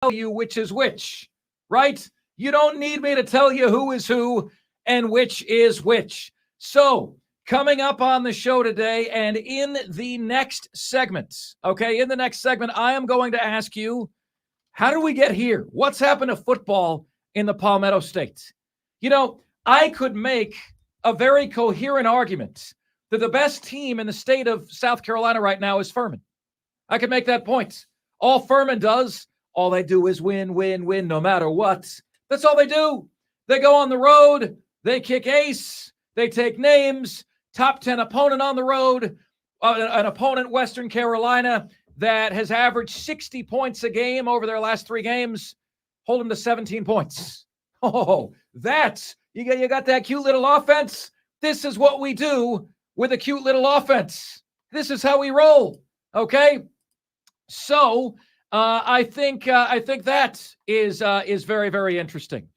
tell you which is which, right? You don't need me to tell you who is who and which is which. So, coming up on the show today and in the next segment, I am going to ask you, how did we get here? What's happened to football in the Palmetto State? You know, I could make a very coherent argument that the best team in the state of South Carolina right now is Furman. I could make that point. All Furman does, all they do is win, win, win, no matter what. That's all they do. They go on the road. They kick ace. They take names. Top 10 opponent on the road. An opponent, Western Carolina, that has averaged 60 points a game over their last 3 games. Hold them to 17 points. Oh, that's, you got that cute little offense. This is what we do with a cute little offense. This is how we roll. Okay? So, I think that is very, very interesting.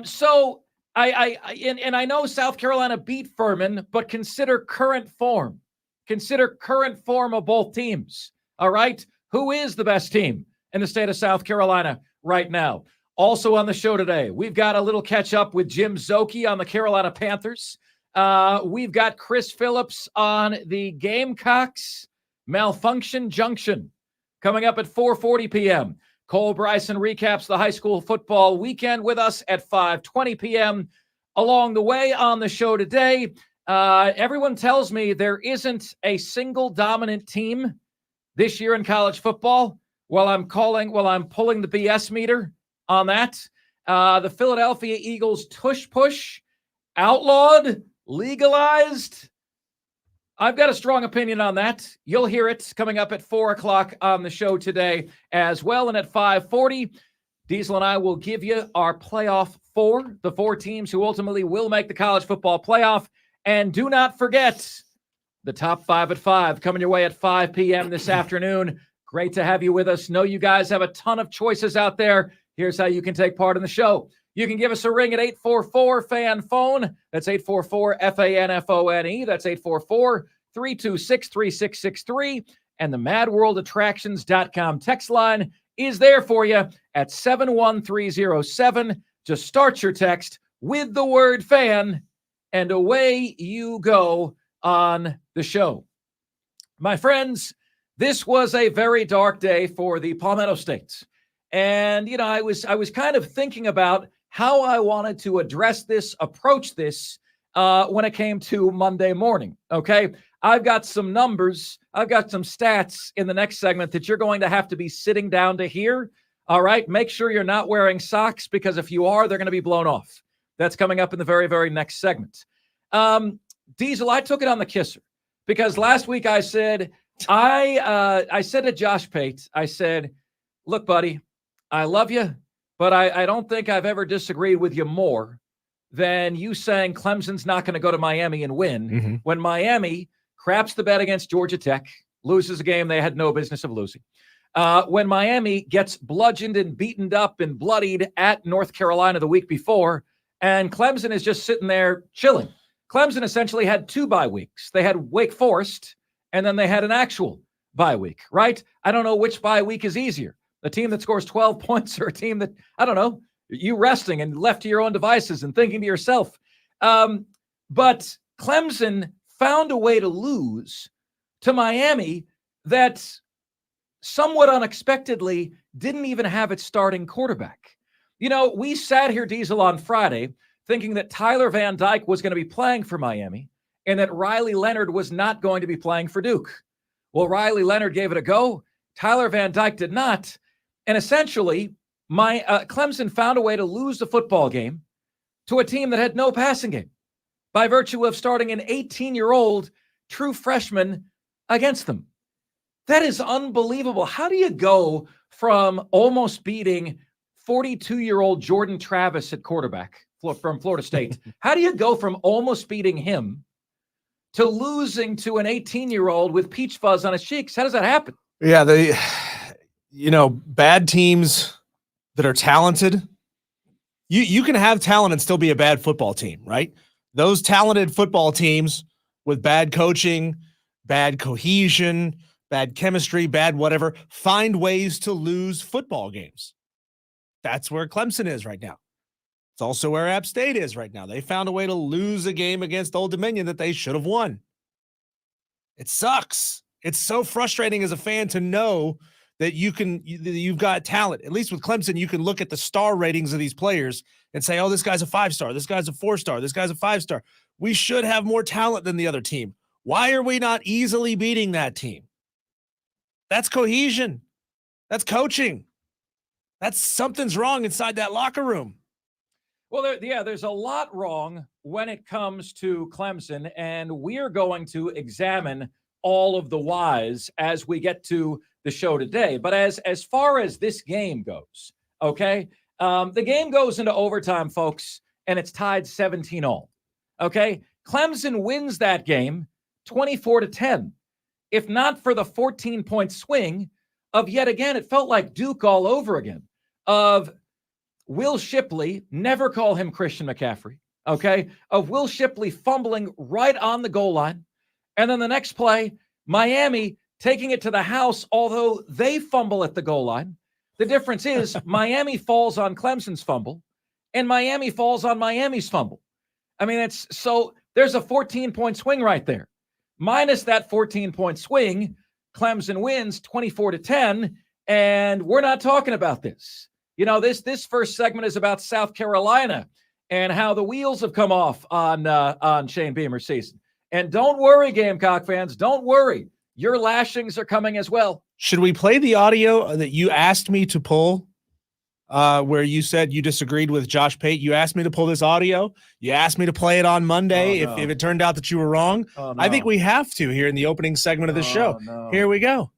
So I know South Carolina beat Furman, but consider current form. Consider current form of both teams. All right, who is the best team in the state of South Carolina right now? Also on the show today, we've got a little catch up with Jim Szoke on the Carolina Panthers. We've got Chris Phillips on the Gamecocks Malfunction Junction. Coming up at 4:40 p.m., Cole Bryson recaps the high school football weekend with us at 5:20 p.m. Along the way on the show today, everyone tells me there isn't a single dominant team this year in college football. I'm pulling the BS meter on that. The Philadelphia Eagles tush push, outlawed, legalized. I've got a strong opinion on that. You'll hear it coming up at 4 o'clock on the show today as well. And at 5:40, Diesel and I will give you our playoff 4, the 4 teams who ultimately will make the college football playoff. And do not forget the top 5 at 5 coming your way at 5 p.m. this afternoon. Great to have you with us. Know you guys have a ton of choices out there. Here's how you can take part in the show. You can give us a ring at 844-FAN-PHONE. That's 844-FANFONE. That's 844-326-3663. And the MadWorldAttractions.com text line is there for you at 71307. Just start your text with the word fan, and away you go on the show. My friends, this was a very dark day for the Palmetto State. And, I was kind of thinking about how I wanted to address this, approach this when it came to Monday morning, okay? I've got some numbers, I've got some stats in the next segment that you're going to have to be sitting down to hear, all right? Make sure you're not wearing socks, because if you are, they're going to be blown off. That's coming up in the very, very next segment. Diesel, I took it on the kisser, because last week I said, I said to Josh Pate, I said, look, buddy, I love you, but I don't think I've ever disagreed with you more than you saying Clemson's not going to go to Miami and win when Miami craps the bed against Georgia Tech, loses a game they had no business of losing. When Miami gets bludgeoned and beaten up and bloodied at North Carolina the week before, and Clemson is just sitting there chilling. Clemson essentially had 2 bye weeks. They had Wake Forest, and then they had an actual bye week, right? I don't know which bye week is easier. A team that scores 12 points or a team that, I don't know, you resting and left to your own devices and thinking to yourself. But Clemson found a way to lose to Miami that somewhat unexpectedly didn't even have its starting quarterback. We sat here, Diesel, on Friday thinking that Tyler Van Dyke was going to be playing for Miami and that Riley Leonard was not going to be playing for Duke. Well, Riley Leonard gave it a go. Tyler Van Dyke did not. And essentially, Clemson found a way to lose the football game to a team that had no passing game by virtue of starting an 18-year-old true freshman against them. That is unbelievable. How do you go from almost beating 42-year-old Jordan Travis at quarterback from Florida State? How do you go from almost beating him to losing to an 18-year-old with peach fuzz on his cheeks? How does that happen? Yeah, bad teams that are talented, you can have talent and still be a bad football team, right? Those talented football teams with bad coaching, bad cohesion, bad chemistry, bad whatever, find ways to lose football games. that's where Clemson is right now. It's also where App State is right now. They found a way to lose a game against Old Dominion that they should have won. It sucks. It's so frustrating as a fan to know that you've got talent. At least with Clemson, you can look at the star ratings of these players and say, oh, this guy's a 5-star. This guy's a 4-star. This guy's a 5-star. We should have more talent than the other team. Why are we not easily beating that team? That's cohesion. That's coaching. That's something's wrong inside that locker room. Well, there's a lot wrong when it comes to Clemson, and we're going to examine all of the whys as we get to the show today. But as far as this game goes, okay, the game goes into overtime, folks, and it's tied 17-all. Okay, Clemson wins that game 24-10. If not for the 14-point swing of, yet again, it felt like Duke all over again, of Will Shipley, never call him Christian McCaffrey, okay, of Will Shipley fumbling right on the goal line. And then the next play, Miami taking it to the house, although they fumble at the goal line. The difference is Miami falls on Clemson's fumble, and Miami falls on Miami's fumble. I mean, there's a 14-point swing right there. Minus that 14-point swing, Clemson wins 24-10, and we're not talking about this. You know, this first segment is about South Carolina and how the wheels have come off on Shane Beamer's season. And don't worry, Gamecock fans, don't worry. Your lashings are coming as well. Should we play the audio that you asked me to pull where you said you disagreed with Josh Pate? You asked me to pull this audio. You asked me to play it on Monday if it turned out that you were wrong. Oh, no. I think we have to here in the opening segment of the show. No. Here we go.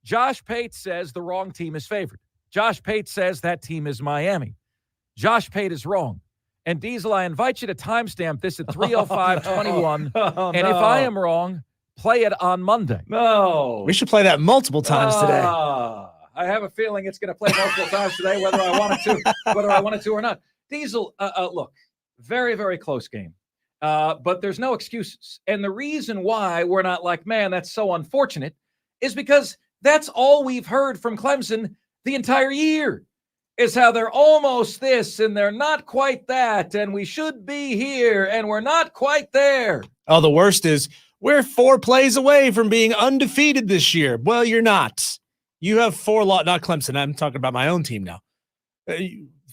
Josh Pate says the wrong team is favored. Josh Pate says that team is Miami. Josh Pate is wrong. And Diesel, I invite you to timestamp this at 3:05:21. And if I am wrong, play it on Monday. No. We should play that multiple times today. I have a feeling it's going to play multiple times today, whether I want it to or not. Diesel, look, very, very close game. But there's no excuses. And the reason why we're not like, man, that's so unfortunate, is because that's all we've heard from Clemson the entire year, is how they're almost this and they're not quite that, and we should be here and we're not quite there. Oh, the worst is we're 4 plays away from being undefeated this year. Well, you're not. You have 4 not Clemson. I'm talking about my own team now.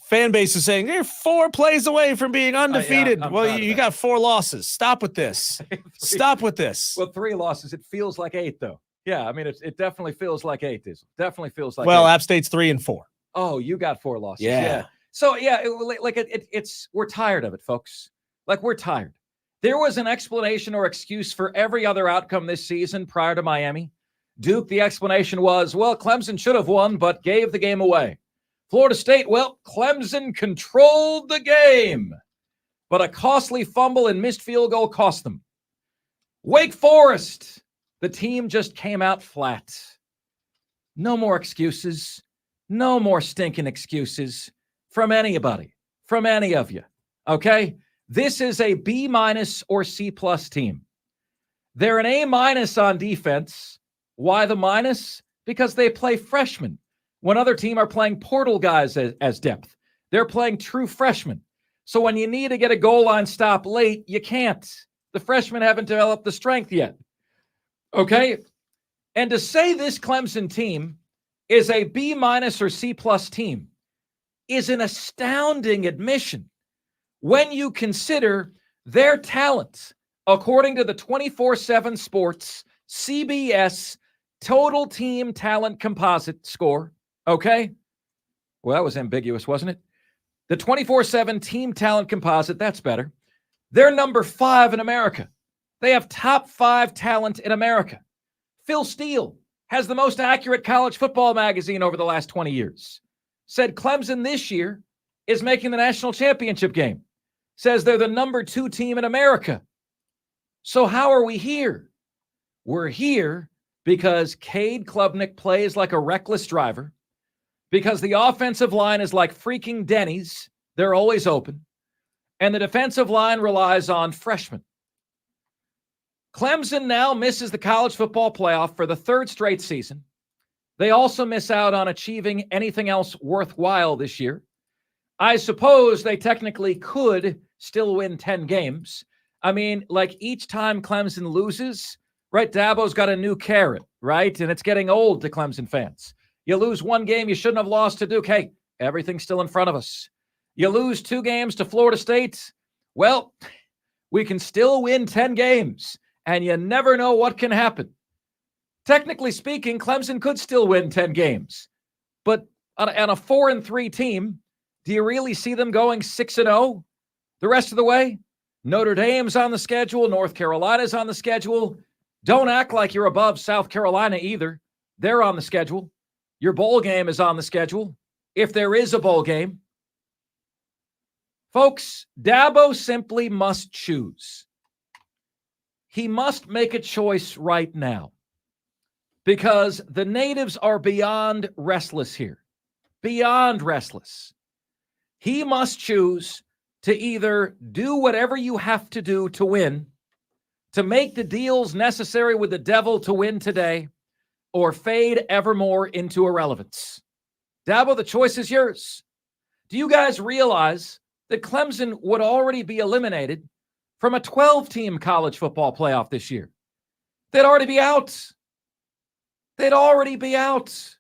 Fan base is saying they're 4 plays away from being undefeated. You got 4 losses. Stop with this. Stop with this. Well, 3 losses. It feels like 8, though. Yeah, I mean, it definitely feels like 8. Definitely feels like 8. App State's 3-4. Oh, you got 4 losses. Yeah. So, yeah, we're tired of it, folks. Like, we're tired. There was an explanation or excuse for every other outcome this season prior to Miami. Duke, the explanation was, well, Clemson should have won, but gave the game away. Florida State, well, Clemson controlled the game, but a costly fumble and missed field goal cost them. Wake Forest, the team just came out flat. No more excuses. No more stinking excuses from anybody, from any of you, okay? This is a B- or C+ team. They're an A- on defense. Why the minus? Because they play freshmen. When other team are playing portal guys as depth. They're playing true freshmen. So when you need to get a goal line stop late, you can't. The freshmen haven't developed the strength yet. Okay? And to say this Clemson team is a B- or C+ team is an astounding admission when you consider their talent, according to the 24/7 Sports CBS Total Team Talent Composite score. Okay? Well, that was ambiguous, wasn't it? The 24/7 Team Talent Composite, that's better. They're number 5 in America. They have top 5 talent in America. Phil Steele has the most accurate college football magazine over the last 20 years. Said Clemson this year is making the national championship game. Says they're the number 2 team in America. So how are we here? We're here because Cade Klubnik plays like a reckless driver, because the offensive line is like freaking Denny's. They're always open. And the defensive line relies on freshmen. Clemson now misses the college football playoff for the 3rd straight season. They also miss out on achieving anything else worthwhile this year. I suppose they technically could still win 10 games. I mean, like each time Clemson loses, right, Dabo's got a new carrot, right? And it's getting old to Clemson fans. You lose one game you shouldn't have lost to Duke. Hey, everything's still in front of us. You lose 2 games to Florida State. Well, we can still win 10 games, and you never know what can happen. Technically speaking, Clemson could still win 10 games. But on a 4-3 team, do you really see them going 6-0 the rest of the way? Notre Dame's on the schedule. North Carolina's on the schedule. Don't act like you're above South Carolina either. They're on the schedule. Your bowl game is on the schedule, if there is a bowl game. Folks, Dabo simply must choose. He must make a choice right now because the natives are beyond restless here. Beyond restless. He must choose to either do whatever you have to do to win, to make the deals necessary with the devil to win today, or fade evermore into irrelevance. Dabo, the choice is yours. Do you guys realize that Clemson would already be eliminated from a 12-team college football playoff this year? They'd already be out. They'd already be out.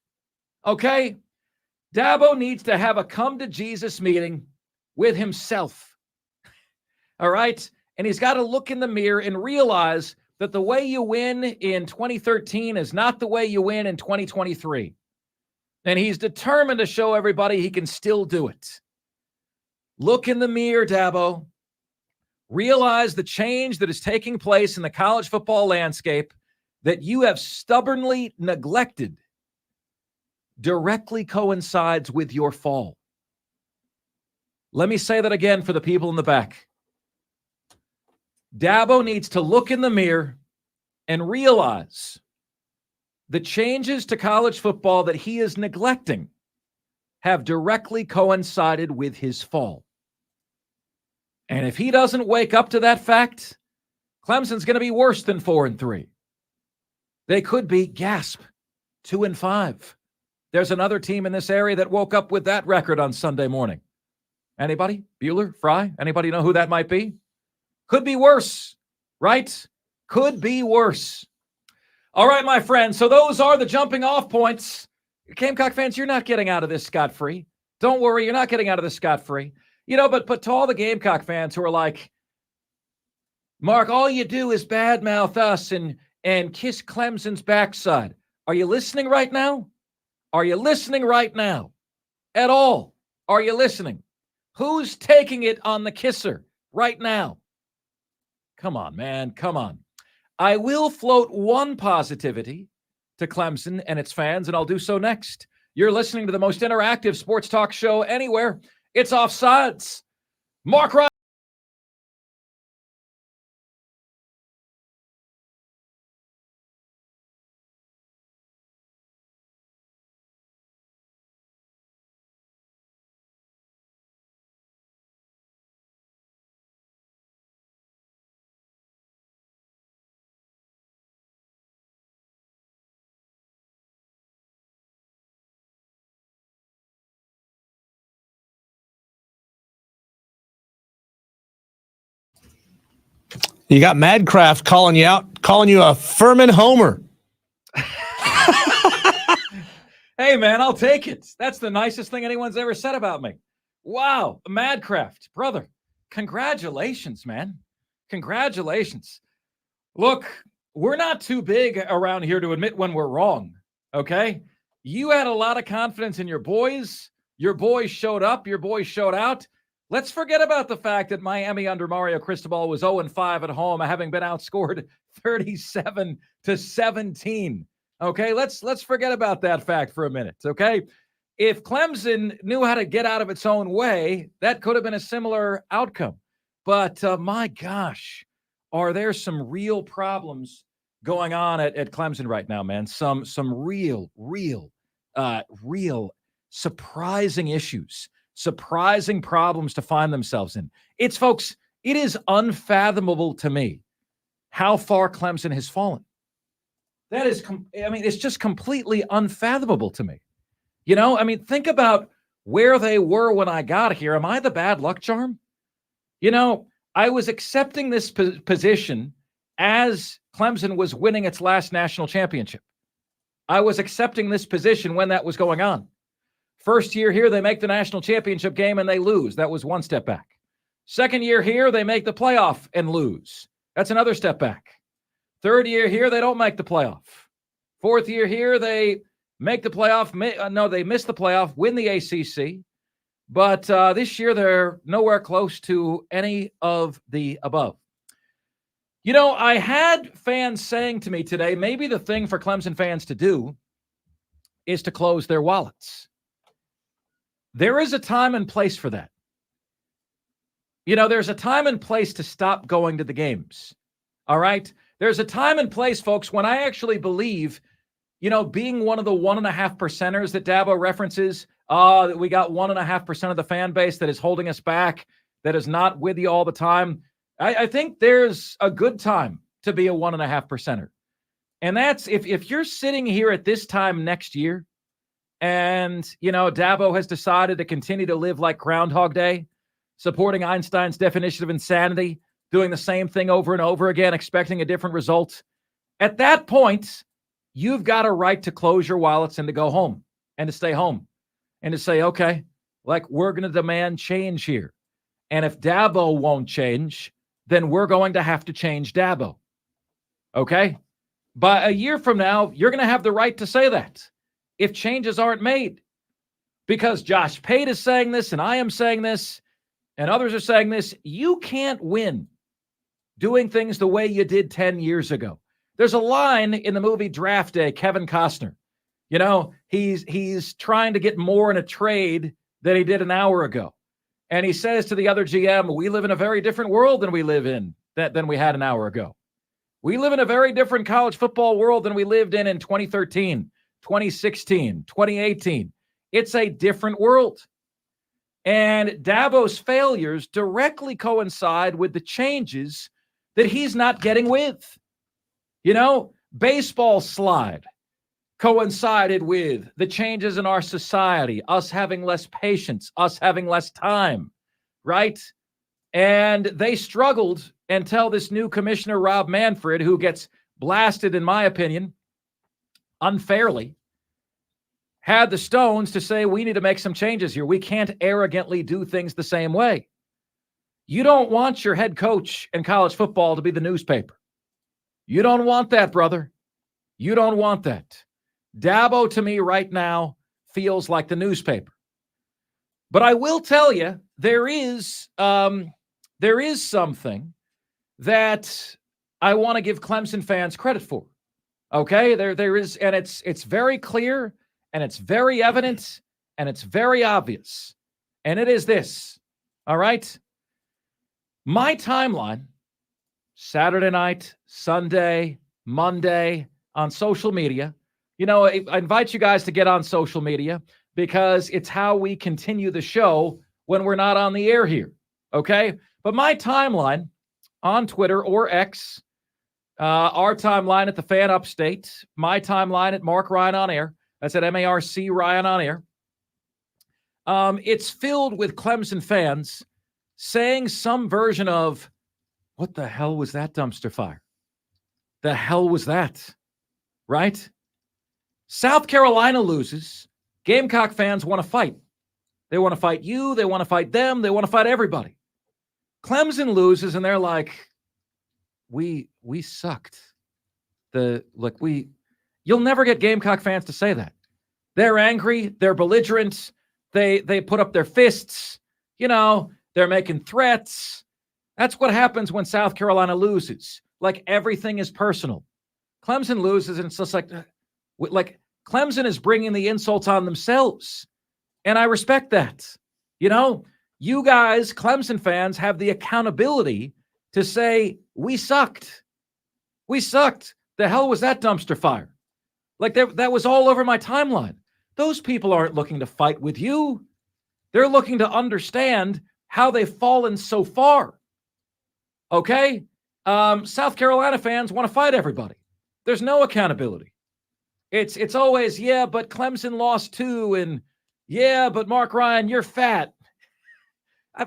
Okay? Dabo needs to have a come-to-Jesus meeting with himself. All right? And he's got to look in the mirror and realize that the way you win in 2013 is not the way you win in 2023. And he's determined to show everybody he can still do it. Look in the mirror, Dabo. Realize the change that is taking place in the college football landscape that you have stubbornly neglected directly coincides with your fall. Let me say that again for the people in the back. Dabo needs to look in the mirror and realize the changes to college football that he is neglecting have directly coincided with his fall. And if he doesn't wake up to that fact, Clemson's going to be worse than 4-3. They could be, gasp, 2-5. There's another team in this area that woke up with that record on Sunday morning. Anybody? Bueller? Fry? Anybody know who that might be? Could be worse, right? Could be worse. All right, my friends. So those are the jumping off points. Gamecock fans, you're not getting out of this scot-free. Don't worry, you're not getting out of this scot-free. You know, but to all the Gamecock fans who are like, Mark, all you do is badmouth us and kiss Clemson's backside. Are you listening right now? Are you listening right now? At all? Are you listening? Who's taking it on the kisser right now? Come on, man. Come on. I will float one positivity to Clemson and its fans, and I'll do so next. You're listening to the most interactive sports talk show anywhere. It's Offsides. Mark Ryan. You got Madcraft calling you out, calling you a Furman homer. Hey, man, I'll take it. That's the nicest thing anyone's ever said about me. Wow, Madcraft, brother. Congratulations, man. Congratulations. Look, we're not too big around here to admit when we're wrong, okay? You had a lot of confidence in your boys. Your boys showed up. Your boys showed out. Let's forget about the fact that Miami under Mario Cristobal was 0-5 at home, having been outscored 37-17. Okay, let's forget about that fact for a minute, okay? If Clemson knew how to get out of its own way, that could have been a similar outcome. But my gosh, are there some real problems going on at Clemson right now, man? Some real surprising issues. Surprising problems to find themselves in. Folks, it is unfathomable to me how far Clemson has fallen. That is, it's just completely unfathomable to me. You know, I mean, think about where they were when I got here. Am I the bad luck charm? You know, I was accepting this position as Clemson was winning its last national championship. I was accepting this position when that was going on. First year here, they make the national championship game and they lose. That was one step back. Second year here, they make the playoff and lose. That's another step back. Third year here, they don't make the playoff. Fourth year here, they make the playoff. They miss the playoff, win the ACC. But this year, they're nowhere close to any of the above. You know, I had fans saying to me today, maybe the thing for Clemson fans to do is to close their wallets. There is a time and place for that. You know, there's a time and place to stop going to the games. All right? There's a time and place, folks, when I actually believe, you know, being one of the 1.5%ers that Dabo references, that we got 1.5% of the fan base that is holding us back, that is not with you all the time. I think there's a good time to be a 1.5%er. And that's if you're sitting here at this time next year and, you know, Dabo has decided to continue to live like Groundhog Day, supporting Einstein's definition of insanity, doing the same thing over and over again, expecting a different result. At that point, you've got a right to close your wallets and to go home and to stay home and to say, okay, like we're going to demand change here. And if Dabo won't change, then we're going to have to change Dabo. Okay? But a year from now, you're going to have the right to say that if changes aren't made. Because Josh Pate is saying this, and I am saying this, and others are saying this. You can't win doing things the way you did 10 years ago. There's a line in the movie Draft Day, Kevin Costner. You know, he's trying to get more in a trade than he did an hour ago. And he says to the other GM, we live in a very different world than we live in than we had an hour ago. We live in a very different college football world than we lived in 2013, 2016, 2018. It's a different world. And Dabo's failures directly coincide with the changes that he's not getting with. You know, baseball slide coincided with the changes in our society, us having less patience, us having less time, right? And they struggled until this new commissioner, Rob Manfred, who gets blasted, in my opinion, unfairly, had the stones to say, we need to make some changes here. We can't arrogantly do things the same way. You don't want your head coach in college football to be the newspaper. You don't want that, brother. You don't want that. Dabo, to me, right now, feels like the newspaper. But I will tell you, there is something that I want to give Clemson fans credit for. Okay? There is, and it's very clear, and it's very evident, and it's very obvious. And it is this. All right? My timeline, Saturday night, Sunday, Monday, on social media. You know, I invite you guys to get on social media because it's how we continue the show when we're not on the air here, okay? But my timeline on Twitter or X, our timeline at the Fan Upstate, my timeline at Mark Ryan on Air, that's at MARC Ryan on Air, it's filled with Clemson fans saying some version of, what the hell was that dumpster fire? The hell was that? Right? South Carolina loses. Gamecock fans want to fight. They want to fight you. They want to fight them. They want to fight everybody. Clemson loses, and they're like, we sucked. You'll never get Gamecock fans to say that. They're angry. They're belligerent. They put up their fists. You know, they're making threats. That's what happens when South Carolina loses. Like, everything is personal. Clemson loses, and it's just like Clemson is bringing the insults on themselves. And I respect that. You know, you guys, Clemson fans, have the accountability to say, we sucked. We sucked. The hell was that dumpster fire? Like, that was all over my timeline. Those people aren't looking to fight with you. They're looking to understand how they've fallen so far. Okay? South Carolina fans want to fight everybody. There's no accountability. It's always, yeah, but Clemson lost 2, and yeah, but Mark Ryan, you're fat.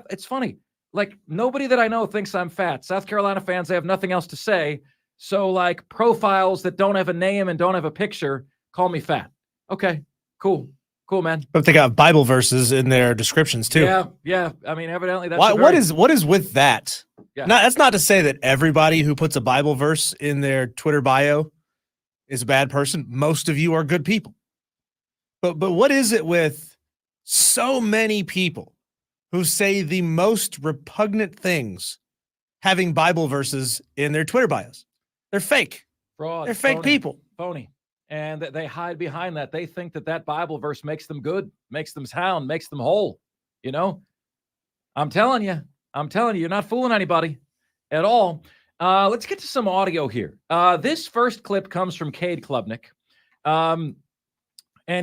It's funny. Like, nobody that I know thinks I'm fat. South Carolina fans, they have nothing else to say. So, like, profiles that don't have a name and don't have a picture call me fat. Okay, cool, man. But they got Bible verses in their descriptions too. Yeah. I mean, evidently that's what is with that? Yeah. That's not to say that everybody who puts a Bible verse in their Twitter bio is a bad person. Most of you are good people. But what is it with so many people who say the most repugnant things having Bible verses in their Twitter bios? They're fake. Fraud. They're fake people. Phony. And they hide behind that. They think that Bible verse makes them good, makes them sound, makes them whole. You know, I'm telling you, you're not fooling anybody at all. Let's get to some audio here. This first clip comes from Cade Klubnik. And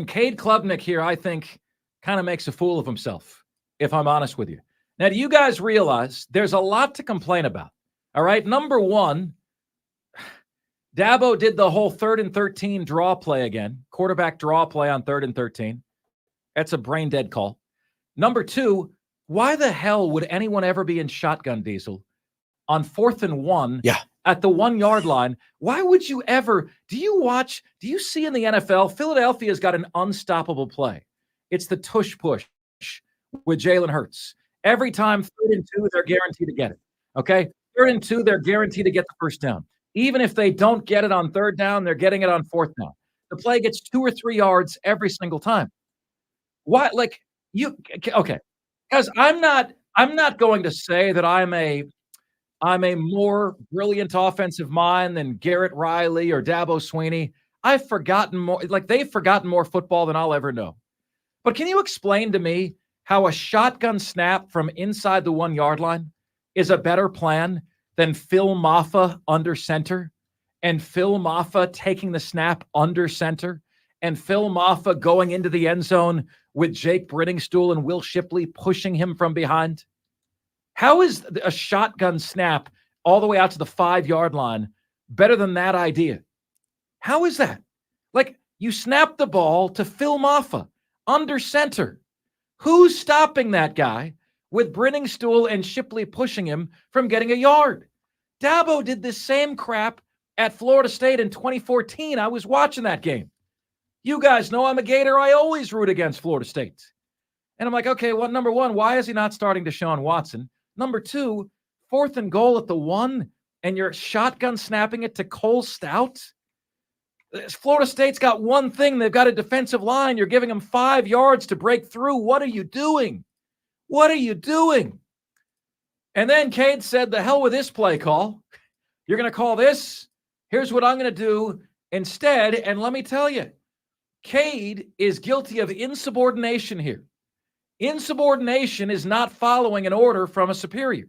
Cade Klubnik here, I think, kind of makes a fool of himself, if I'm honest with you. Now, do you guys realize there's a lot to complain about? All right. Number one, Dabo did the whole 3rd and 13 draw play again, quarterback draw play on 3rd and 13. That's a brain dead call. Number two, why the hell would anyone ever be in shotgun, Diesel, on 4th and 1 at the 1 yard line? Why would you ever? Do you see in the NFL, Philadelphia's got an unstoppable play. It's the tush push with Jalen Hurts. Every time 3rd and 2, they're guaranteed to get it. Okay? 3rd and 2, they're guaranteed to get the first down. Even if they don't get it on 3rd down, they're getting it on 4th down. The play gets 2 or 3 yards every single time. Why? Like, okay. Because I'm not going to say that I'm a more brilliant offensive mind than Garrett Riley or Dabo Swinney. I've forgotten more, like they've forgotten more football than I'll ever know. But can you explain to me how a shotgun snap from inside the 1 yard line is a better plan than Phil Maffa under center, and Phil Maffa taking the snap under center, and Phil Maffa going into the end zone with Jake Brittingstool and Will Shipley pushing him from behind? How is a shotgun snap all the way out to the 5 yard line better than that idea? How is that? Like, you snap the ball to Phil Maffa under center. Who's stopping that guy with Brittingstool and Shipley pushing him from getting a yard? Dabo did this same crap at Florida State in 2014. I was watching that game. You guys know I'm a Gator. I always root against Florida State. And I'm like, okay, well, number one, why is he not starting Deshaun Watson? Number two, 4th and goal at the 1, and you're shotgun snapping it to Cole Stout? Florida State's got one thing. They've got a defensive line. You're giving them 5 yards to break through. What are you doing? What are you doing? And then Cade said, the hell with this play call. You're going to call this? Here's what I'm going to do instead. And let me tell you, Cade is guilty of insubordination here. Insubordination is not following an order from a superior.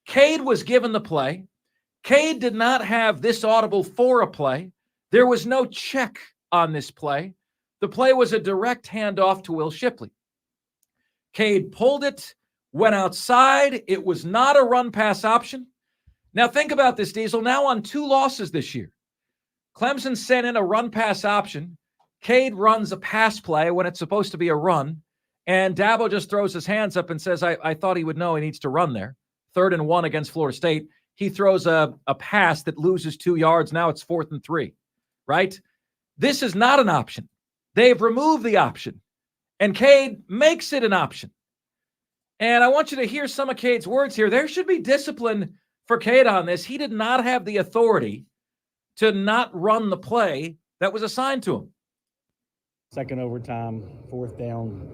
Cade was given the play. Cade did not have this audible for a play. There was no check on this play. The play was a direct handoff to Will Shipley. Cade pulled it, went outside. It was not a run-pass option. Now think about this, Diesel. Now on 2 losses this year. Clemson sent in a run-pass option. Cade runs a pass play when it's supposed to be a run. And Dabo just throws his hands up and says, I thought he would know he needs to run there. 3rd and 1 against Florida State. He throws a pass that loses 2 yards. Now it's 4th and 3, right? This is not an option. They've removed the option. And Cade makes it an option. And I want you to hear some of Cade's words here. There should be discipline for Cade on this. He did not have the authority to not run the play that was assigned to him. Second overtime, 4th down.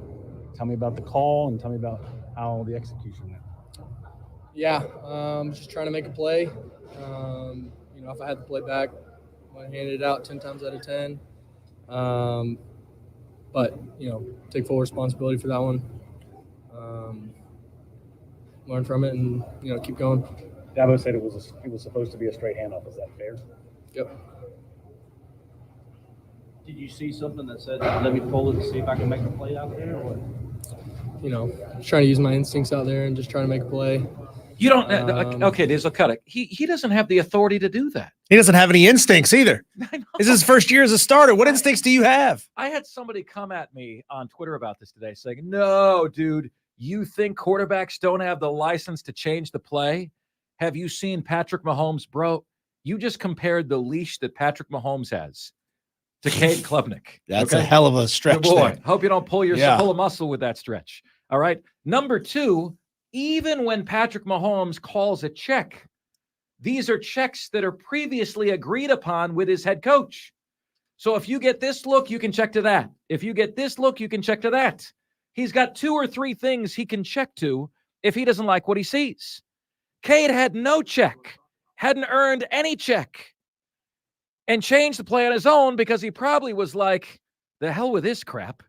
Tell me about the call and tell me about how the execution went. Yeah, just trying to make a play. If I had the play back, I handed it out 10 times out of 10. But take full responsibility for that one. Learn from it and, keep going. Dabo said it was supposed to be a straight handoff. Is that fair? Yep. Did you see something that said, let me pull it and see if I can make a play out there? Or what? Just trying to use my instincts out there and just trying to make a play. You don't. Okay, Dizzle, cut it. He doesn't have the authority to do that. He doesn't have any instincts either. I know. This is his first year as a starter. What instincts do you have? I had somebody come at me on Twitter about this today saying, no, dude, you think quarterbacks don't have the license to change the play? Have you seen Patrick Mahomes? Bro, you just compared the leash that Patrick Mahomes has to Cade Klubnik. That's a hell of a stretch. Good boy. There. Hope you don't pull a muscle with that stretch. All right. Number two, even when Patrick Mahomes calls a check, these are checks that are previously agreed upon with his head coach. So if you get this look, you can check to that. If you get this look, you can check to that. He's got 2 or 3 things he can check to if he doesn't like what he sees. Cade had no check, hadn't earned any check, and changed the play on his own because he probably was like, the hell with this crap.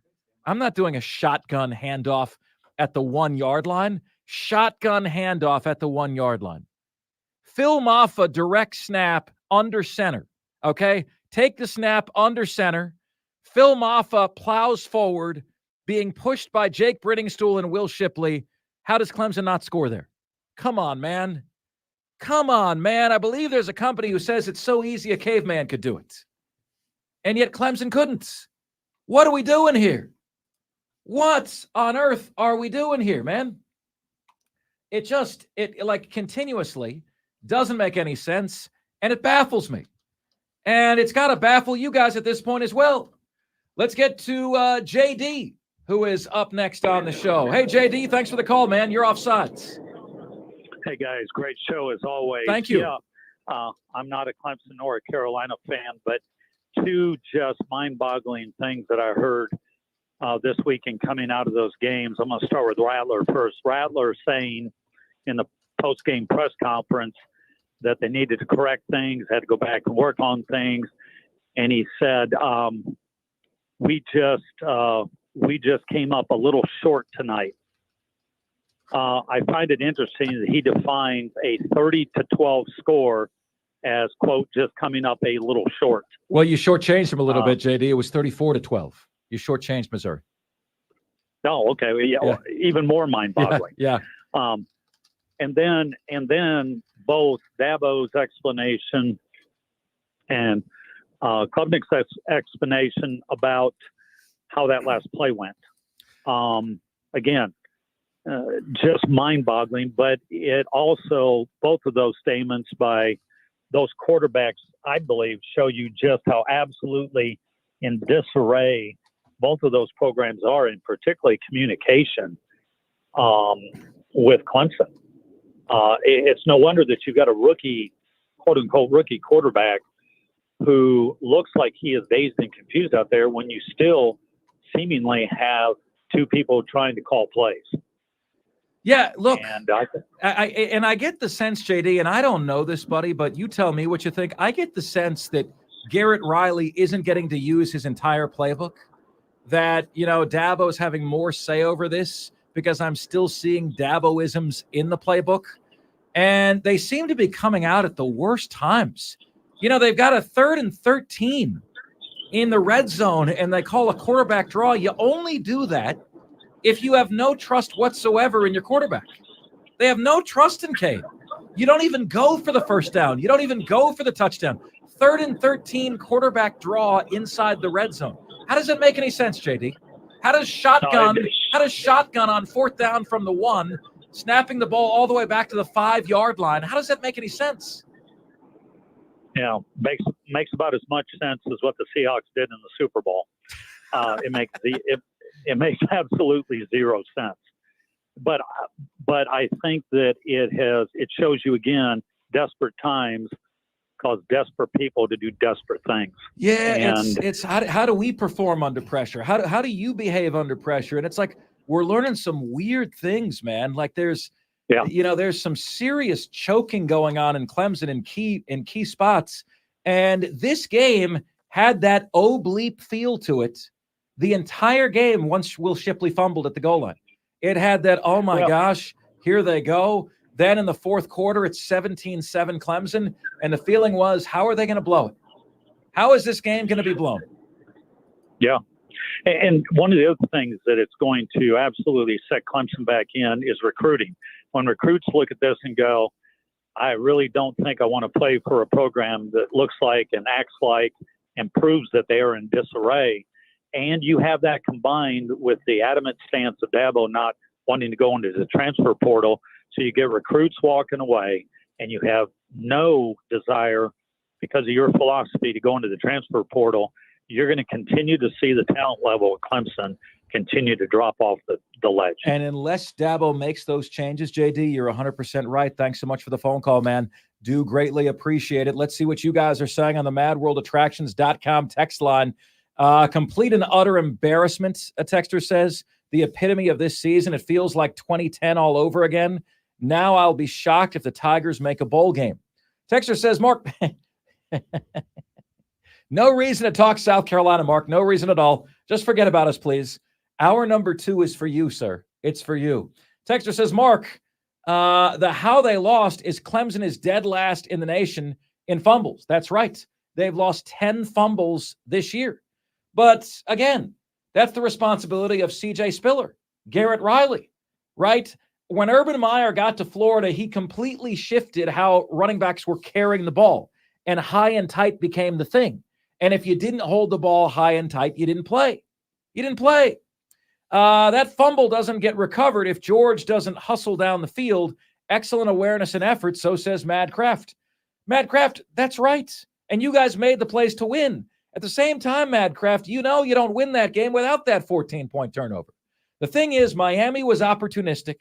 I'm not doing a shotgun handoff at the 1-yard line. Shotgun handoff at the 1-yard line. Film off a direct snap under center, okay? Take the snap under center. Film off a plows forward, being pushed by Jake Brittingstool and Will Shipley. How does Clemson not score there? Come on, man. Come on, man. I believe there's a company who says it's so easy a caveman could do it. And yet Clemson couldn't. What are we doing here? What on earth are we doing here, man? It like continuously doesn't make any sense, and it baffles me. And it's got to baffle you guys at this point as well. Let's get to JD, who is up next on the show. Hey, JD, thanks for the call, man. You're Offsides. Hey, guys. Great show as always. Thank you. Yeah, I'm not a Clemson or a Carolina fan, but 2 just mind-boggling things that I heard this weekend coming out of those games. I'm going to start with Rattler first. Rattler saying in the post-game press conference that they needed to correct things, had to go back and work on things. And he said, we just came up a little short tonight. I find it interesting that he defines a 30-12 score as, quote, just coming up a little short. Well, you shortchanged him a little bit, JD. It was 34-12. You shortchanged Missouri. Oh, okay. Well, yeah. Even more mind-boggling. Yeah. And then both Dabo's explanation and Klubnik's explanation about how that last play went. Again, just mind-boggling, but it also, both of those statements by those quarterbacks, I believe, show you just how absolutely in disarray both of those programs are, and particularly communication with Clemson. It's no wonder that you've got a rookie, quote-unquote rookie quarterback who looks like he is dazed and confused out there when you still seemingly have 2 people trying to call plays. Yeah, look, and I get the sense, JD, and I don't know this, buddy, but you tell me what you think. I get the sense that Garrett Riley isn't getting to use his entire playbook, that, Dabo's having more say over this because I'm still seeing Daboisms in the playbook, and they seem to be coming out at the worst times. They've got a 3rd and 13 in the red zone, and they call a quarterback draw. You only do that if you have no trust whatsoever in your quarterback. They have no trust in Cade. You don't even go for the first down. You don't even go for the touchdown. 3rd and 13 quarterback draw inside the red zone. How does it make any sense, JD? How does shotgun on 4th down from the 1, snapping the ball all the way back to the 5-yard line, how does that make any sense? Makes about as much sense as what the Seahawks did in the Super Bowl. It makes absolutely zero sense. But I think that it shows you again, desperate times cause desperate people to do desperate things. Yeah, and it's how do we perform under pressure? How do you behave under pressure? And it's like we're learning some weird things, man. Like there's some serious choking going on in Clemson in key spots. And this game had that bleep feel to it the entire game once Will Shipley fumbled at the goal line. It had that, oh my gosh, here they go. Then in the 4th quarter, it's 17-7 Clemson. And the feeling was, how are they going to blow it? How is this game going to be blown? Yeah. And one of the other things that it's going to absolutely set Clemson back in is recruiting. When recruits look at this and go, I really don't think I want to play for a program that looks like and acts like and proves that they are in disarray. And you have that combined with the adamant stance of Dabo not wanting to go into the transfer portal. So you get recruits walking away, and you have no desire because of your philosophy to go into the transfer portal. You're going to continue to see the talent level at Clemson continue to drop off the ledge. And unless Dabo makes those changes, JD, you're 100% right. Thanks so much for the phone call, man. Do greatly appreciate it. Let's see what you guys are saying on the madworldattractions.com text line. Complete and utter embarrassment, a texter says. The epitome of this season. It feels like 2010 all over again. Now I'll be shocked if the Tigers make a bowl game. Texter says, Mark, no reason to talk South Carolina, Mark. No reason at all. Just forget about us, please. Our number 2 is for you, sir. It's for you. Texter says, Mark, the how they lost is Clemson is dead last in the nation in fumbles. That's right. They've lost 10 fumbles this year. But again, that's the responsibility of C.J. Spiller, Garrett Riley, right? When Urban Meyer got to Florida, he completely shifted how running backs were carrying the ball, and high and tight became the thing. And if you didn't hold the ball high and tight, you didn't play. You didn't play. That fumble doesn't get recovered if George doesn't hustle down the field. Excellent awareness and effort, so says Mad Kraft. Mad Kraft, that's right. And you guys made the plays to win. At the same time, Mad Kraft, you know you don't win that game without that 14-point turnover. The thing is, Miami was opportunistic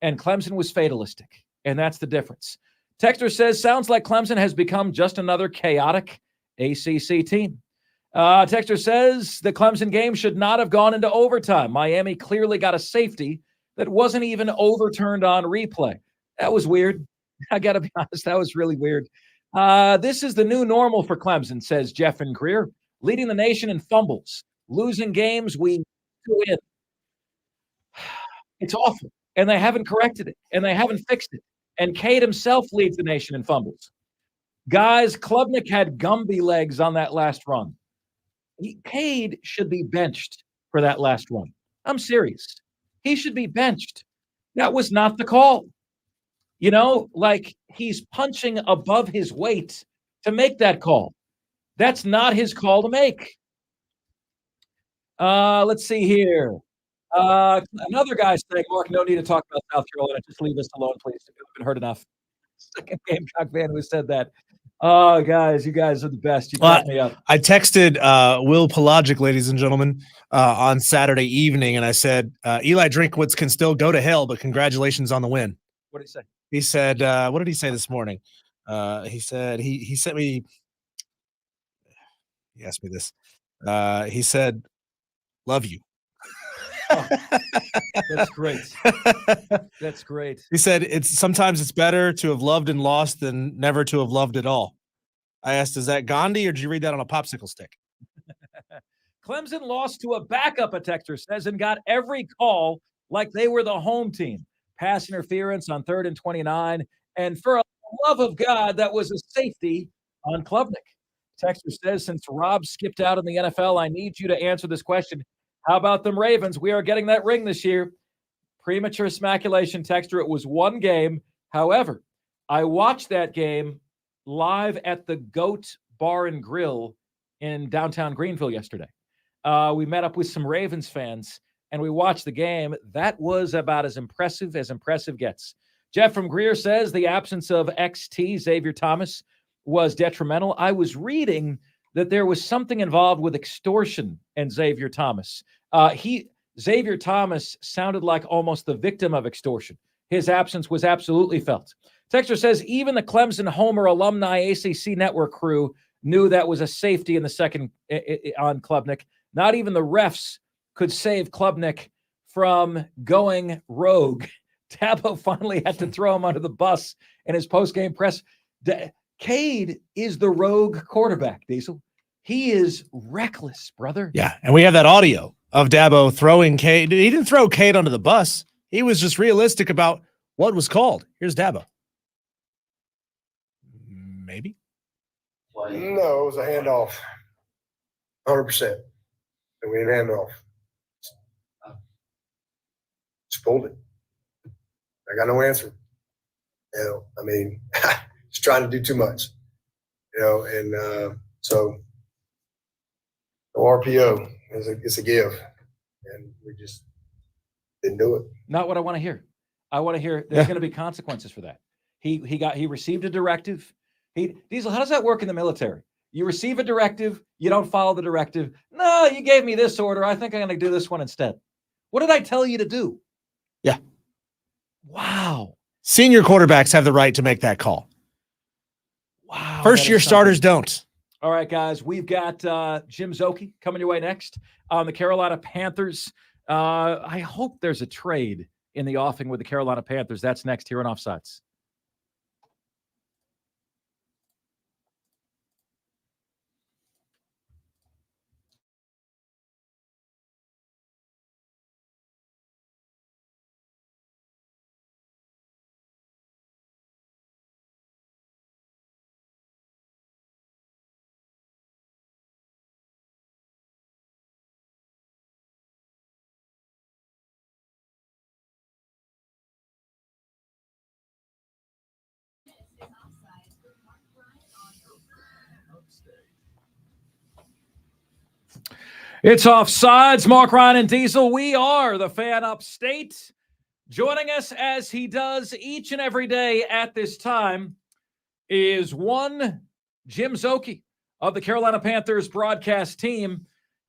and Clemson was fatalistic, and that's the difference. Texter says, sounds like Clemson has become just another chaotic ACC team. Texter says the Clemson game should not have gone into overtime. Miami clearly got a safety that wasn't even overturned on replay. That was weird. I got to be honest, that was really weird. This is the new normal for Clemson, says Jeff and Greer, leading the nation in fumbles, losing games we win. It's awful, and they haven't corrected it, and they haven't fixed it. And Cade himself leads the nation in fumbles. Guys, Klubnik had Gumby legs on that last run. Cade should be benched for that last run. I'm serious. He should be benched. That was not the call. You know, like he's punching above his weight to make that call. That's not his call to make. Let's see here. Another guy saying, Mark, no need to talk about South Carolina. Just leave us alone, please. I've been heard enough. Second Gamecock fan who said that. Oh, guys, you guys are the best. You cracked me up. I texted Will Pelagic, ladies and gentlemen, on Saturday evening, and I said, Eli Drinkwitz can still go to hell, but congratulations on the win. What did he say? He said, what did he say this morning? He said, he sent me, he asked me this. He said, love you. Oh, that's great. That's great. He said, sometimes it's better to have loved and lost than never to have loved at all. I asked, is that Gandhi, or did you read that on a popsicle stick? Clemson lost to a backup, a texter says, and got every call like they were the home team. Pass interference on 3rd and 29. And for the love of God, that was a safety on Klubnik. Texter says, since Rob skipped out in the NFL, I need you to answer this question. How about them Ravens? We are getting that ring this year. Premature smaculation, texter. It was one game. However, I watched that game live at the Goat Bar and Grill in downtown Greenville yesterday. We met up with some Ravens fans, and we watched the game. That was about as impressive gets. Jeff from Greer says the absence of XT, Xavier Thomas, was detrimental. I was reading that there was something involved with extortion and Xavier Thomas. Xavier Thomas sounded like almost the victim of extortion. His absence was absolutely felt. Texter says even the Clemson Homer alumni ACC network crew knew that was a safety in the second on Klubnik. Not even the refs could save Klubnik from going rogue. Dabo finally had to throw him under the bus in his post-game press. Cade is the rogue quarterback, Diesel. He is reckless, brother. Yeah, and we have that audio of Dabo throwing Cade. He didn't throw Cade under the bus. He was just realistic about what was called. Here's Dabo. Maybe. No, it was a handoff. 100%. and we didn't hand it off. Just pulled it. I got no answer. I mean, just trying to do too much. And so no RPO it's a give, and we just didn't do it. Not what I want to hear. I want to hear there's going to be consequences for that. He received a directive. Diesel, how does that work in the military? You receive a directive, you don't follow the directive. No, you gave me this order. I think I'm going to do this one instead. What did I tell you to do? Yeah. Wow. Senior quarterbacks have the right to make that call. Wow. First-year starters don't. All right, guys, we've got Jim Szoke coming your way next on the Carolina Panthers. I hope there's a trade in the offing with the Carolina Panthers. That's next here on Offsides. It's Offsides. Mark, Ryan, and Diesel. We are the Fan Upstate. Joining us as he does each and every day at this time is one Jim Szoke of the Carolina Panthers broadcast team.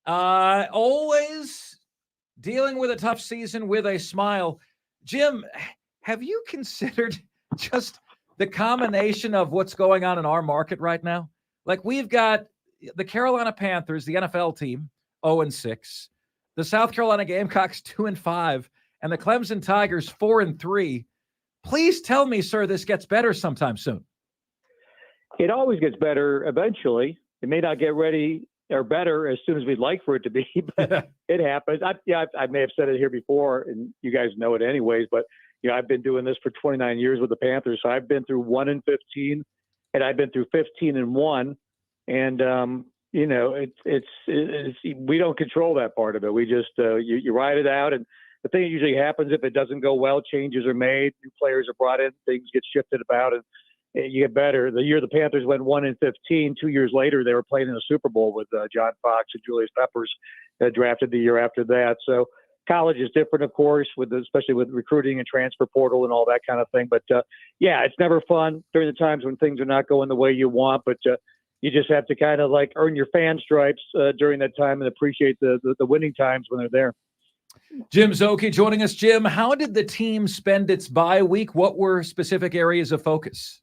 Always dealing with a tough season with a smile. Jim, have you considered just the combination of what's going on in our market right now? Like, we've got the Carolina Panthers, the NFL team, 0-6, the South Carolina Gamecocks 2-5, and the Clemson Tigers 4-3. Please tell me, sir, this gets better sometime soon. It always gets better eventually. It may not get ready or better as soon as we'd like for it to be, but it happens. I may have said it here before, and you guys know it anyways, but I've been doing this for 29 years with the Panthers, so I've been through 1-15, and I've been through 15-1, and it's we don't control that part of it. We just you ride it out, and the thing that usually happens if it doesn't go well, changes are made, new players are brought in, things get shifted about, and you get better. The year the Panthers went 1-15, 2 years later they were playing in the Super Bowl with John Fox and Julius Peppers, drafted the year after that. So college is different, of course, especially with recruiting and transfer portal and all that kind of thing. But it's never fun during the times when things are not going the way you want, but you just have to kind of like earn your fan stripes during that time and appreciate the winning times when they're there. Jim Szoke joining us. Jim, how did the team spend its bye week? What were specific areas of focus?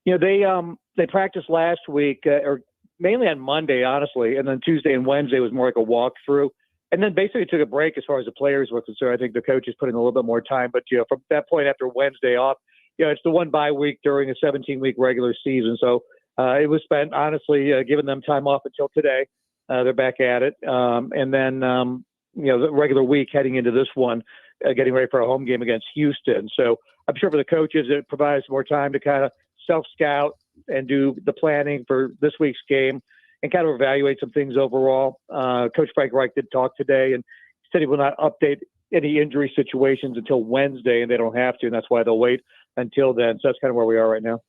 They practiced last week, or mainly on Monday, honestly, and then Tuesday and Wednesday was more like a walkthrough. And then basically took a break as far as the players were concerned. I think the coaches put in a little bit more time. But, from that point after Wednesday off, it's the one bye week during a 17-week regular season. So it was spent, honestly, giving them time off until today. They're back at it. And then, the regular week heading into this one, getting ready for a home game against Houston. So I'm sure for the coaches, it provides more time to kind of self-scout and do the planning for this week's game and kind of evaluate some things overall. Coach Frank Reich did talk today and said he will not update any injury situations until Wednesday, and they don't have to, and that's why they'll wait until then. So that's kind of where we are right now.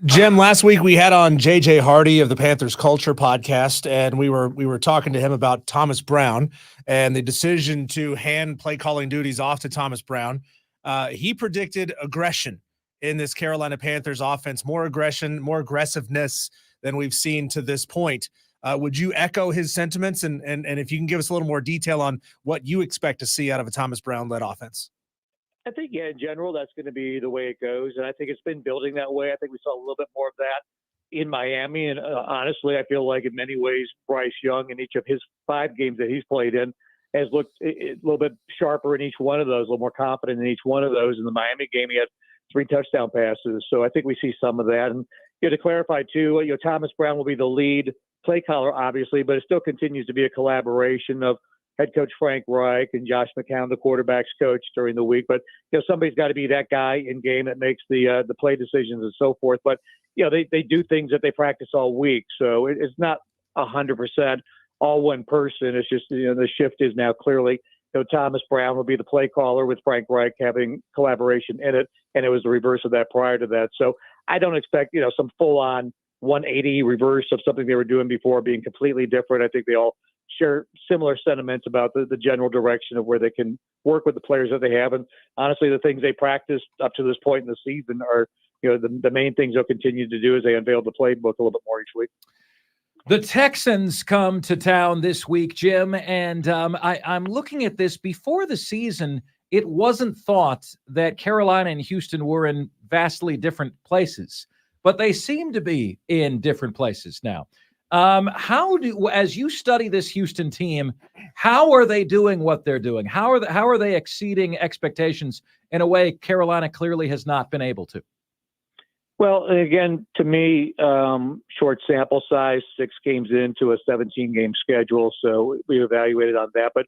Jim, last week we had on JJ Hardy of the Panthers Culture podcast, and we were talking to him about Thomas Brown and the decision to hand play calling duties off to Thomas Brown. He predicted aggression in this Carolina Panthers offense, more aggression, more aggressiveness than we've seen to this point. Would you echo his sentiments? And if you can give us a little more detail on what you expect to see out of a Thomas Brown-led offense. I think, in general, that's going to be the way it goes. And I think it's been building that way. I think we saw a little bit more of that in Miami. And honestly, I feel like in many ways, Bryce Young in each of his 5 games that he's played in has looked a little bit sharper in each one of those, a little more confident in each one of those. In the Miami game, he had 3 touchdown passes. So I think we see some of that. And to clarify, too, Thomas Brown will be the lead play caller, obviously, but it still continues to be a collaboration of head coach Frank Reich and Josh McCown, the quarterback's coach, during the week. But, somebody's got to be that guy in game that makes the play decisions and so forth. But, they do things that they practice all week. So it's not 100%. all one person. It's just, the shift is now clearly, Thomas Brown will be the play caller with Frank Reich having collaboration in it. And it was the reverse of that prior to that. So I don't expect, some full on 180 reverse of something they were doing before being completely different. I think they all share similar sentiments about the general direction of where they can work with the players that they have. And honestly, the things they practiced up to this point in the season are, the main things they'll continue to do as they unveil the playbook a little bit more each week. The Texans come to town this week, Jim, and I'm looking at this. Before the season, it wasn't thought that Carolina and Houston were in vastly different places, but they seem to be in different places now. As you study this Houston team, how are they doing what they're doing? How are they exceeding expectations in a way Carolina clearly has not been able to? Well, again, to me, short sample size, 6 games into a 17-game schedule, so we evaluated on that. But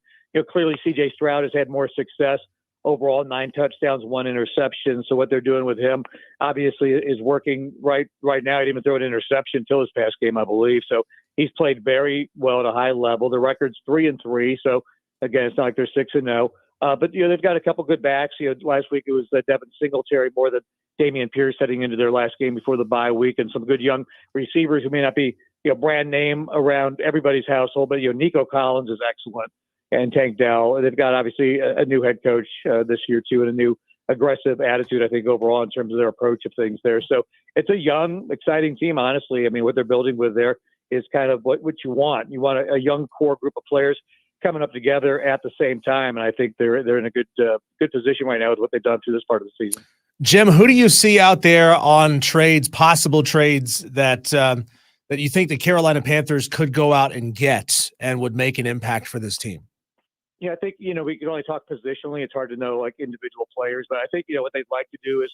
clearly, C.J. Stroud has had more success overall, 9 touchdowns, 1 interception. So what they're doing with him, obviously, is working right now. He didn't even throw an interception until his past game, I believe. So he's played very well at a high level. The record's 3-3. So again, it's not like they're 6-0. But they've got a couple good backs. Last week it was Devin Singletary more than Dameon Pierce heading into their last game before the bye week, and some good young receivers who may not be brand name around everybody's household, but Nico Collins is excellent, and Tank Dell. They've got obviously a new head coach this year too, and a new aggressive attitude, I think, overall in terms of their approach of things there. So it's a young, exciting team. Honestly, I mean, what they're building with there is kind of what you want. You want a young core group of players coming up together at the same time, and I think they're in a good position right now with what they've done through this part of the season. Jim, who do you see out there on trades, possible trades that you think the Carolina Panthers could go out and get and would make an impact for this team? Yeah, I think, we can only talk positionally. It's hard to know like individual players, but I think, what they'd like to do is,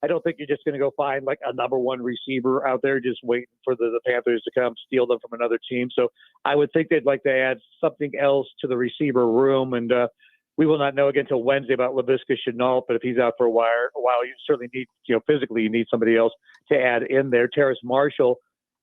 I don't think you're just going to go find like a number one receiver out there just waiting for the Panthers to come steal them from another team. So I would think they'd like to add something else to the receiver room. And we will not know again until Wednesday about Laviska Shenault, but if he's out for a while, you certainly need, physically you need somebody else to add in there. Terrace Marshall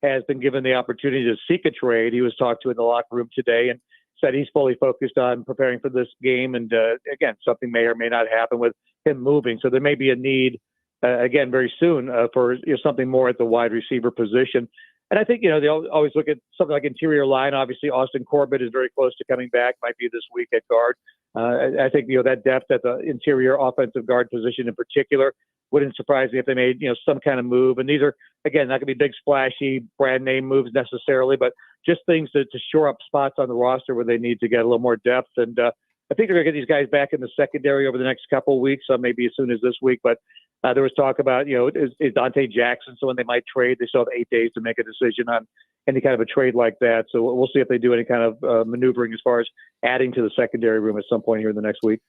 has been given the opportunity to seek a trade. He was talked to in the locker room today and said he's fully focused on preparing for this game. And again, something may or may not happen with him moving. So there may be a need again very soon for something more at the wide receiver position. And I think, they always look at something like interior line. Obviously, Austin Corbett is very close to coming back, might be this week at guard. I think, that depth at the interior offensive guard position in particular wouldn't surprise me if they made, some kind of move. And these are, again, not going to be big, splashy brand name moves necessarily, but just things to shore up spots on the roster where they need to get a little more depth. And I think they're going to get these guys back in the secondary over the next couple of weeks, maybe as soon as this week. But there was talk about, is Dante Jackson someone they might trade? They still have 8 days to make a decision on any kind of a trade like that. So we'll see if they do any kind of maneuvering as far as adding to the secondary room at some point here in the next week.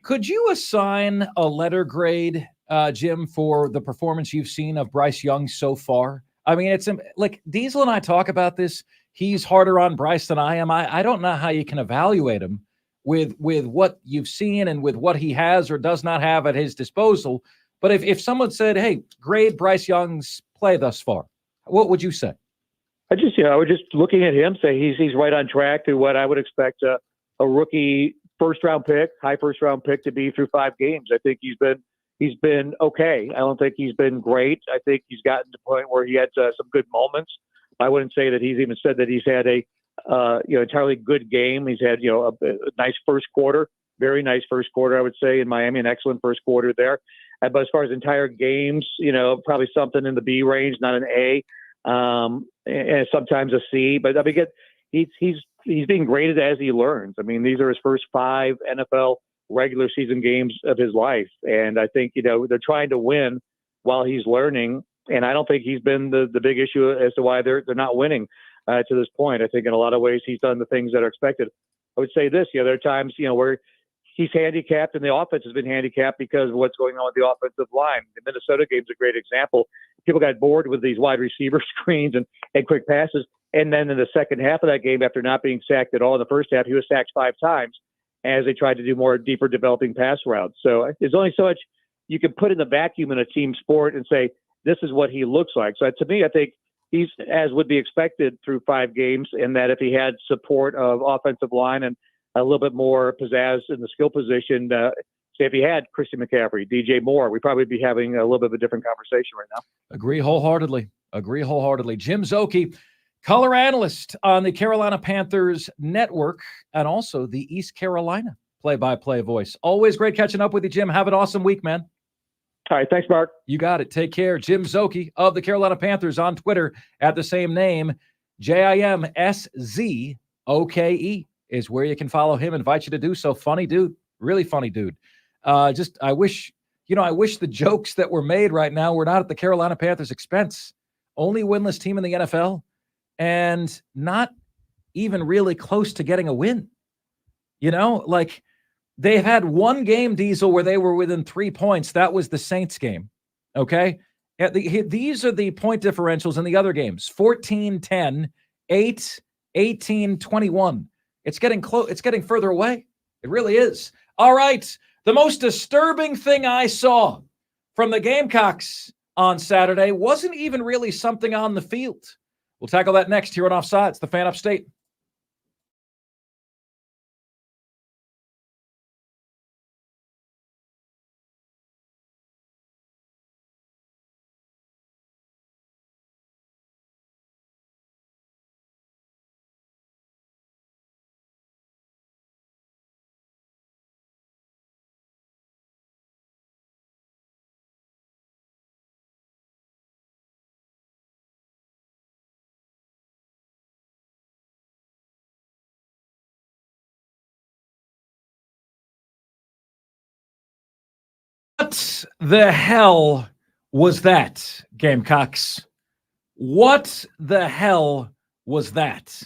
Could you assign a letter grade, Jim, for the performance you've seen of Bryce Young so far? I mean, it's like Diesel and I talk about this. He's harder on Bryce than I am. I don't know how you can evaluate him with what you've seen and with what he has or does not have at his disposal. But if someone said, hey, grade Bryce Young's play thus far, what would you say? I would just looking at him say he's right on track to what I would expect a rookie high first round pick to be through 5 games. I think he's been okay. I don't think he's been great. I think he's gotten to the point where he had some good moments. I wouldn't say that he's even said that he's had a entirely good game. He's had a nice first quarter, very nice first quarter, I would say, in Miami, an excellent first quarter there. But as far as entire games, probably something in the B range, not an A, and sometimes a C. But I mean, he's being graded as he learns. I mean, these are his first 5 NFL regular season games of his life, and I think they're trying to win while he's learning. And I don't think he's been the big issue as to why they're not winning to this point. I think in a lot of ways he's done the things that are expected. I would say this: there are times where he's handicapped, and the offense has been handicapped because of what's going on with the offensive line. The Minnesota game's a great example. People got bored with these wide receiver screens and quick passes. And then in the second half of that game, after not being sacked at all in the first half, he was sacked 5 times as they tried to do more deeper developing pass routes. So there's only so much you can put in the vacuum in a team sport and say, this is what he looks like. So to me, I think he's, as would be expected through 5 games, and that if he had support of offensive line and a little bit more pizzazz in the skill position, say if he had Christian McCaffrey, DJ Moore, we'd probably be having a little bit of a different conversation right now. Agree wholeheartedly. Jim Szoke, color analyst on the Carolina Panthers network and also the East Carolina play-by-play voice. Always great catching up with you, Jim. Have an awesome week, man. All right. Thanks, Mark. You got it. Take care. Jim Szoke of the Carolina Panthers on Twitter at the same name, JIMSZOKE is where you can follow him. Invite you to do so. Funny dude. Really funny dude. I wish the jokes that were made right now were not at the Carolina Panthers' expense. Only winless team in the NFL and not even really close to getting a win. Like they've had one game, Diesel, where they were within 3 points. That was the Saints game. Okay. These are the point differentials in the other games: 14-10, 8, 18-21. It's getting close. It's getting further away. It really is. All right. The most disturbing thing I saw from the Gamecocks on Saturday wasn't even really something on the field. We'll tackle that next here on Offsides, the Fan Upstate. What the hell was that, Gamecocks? What the hell was that?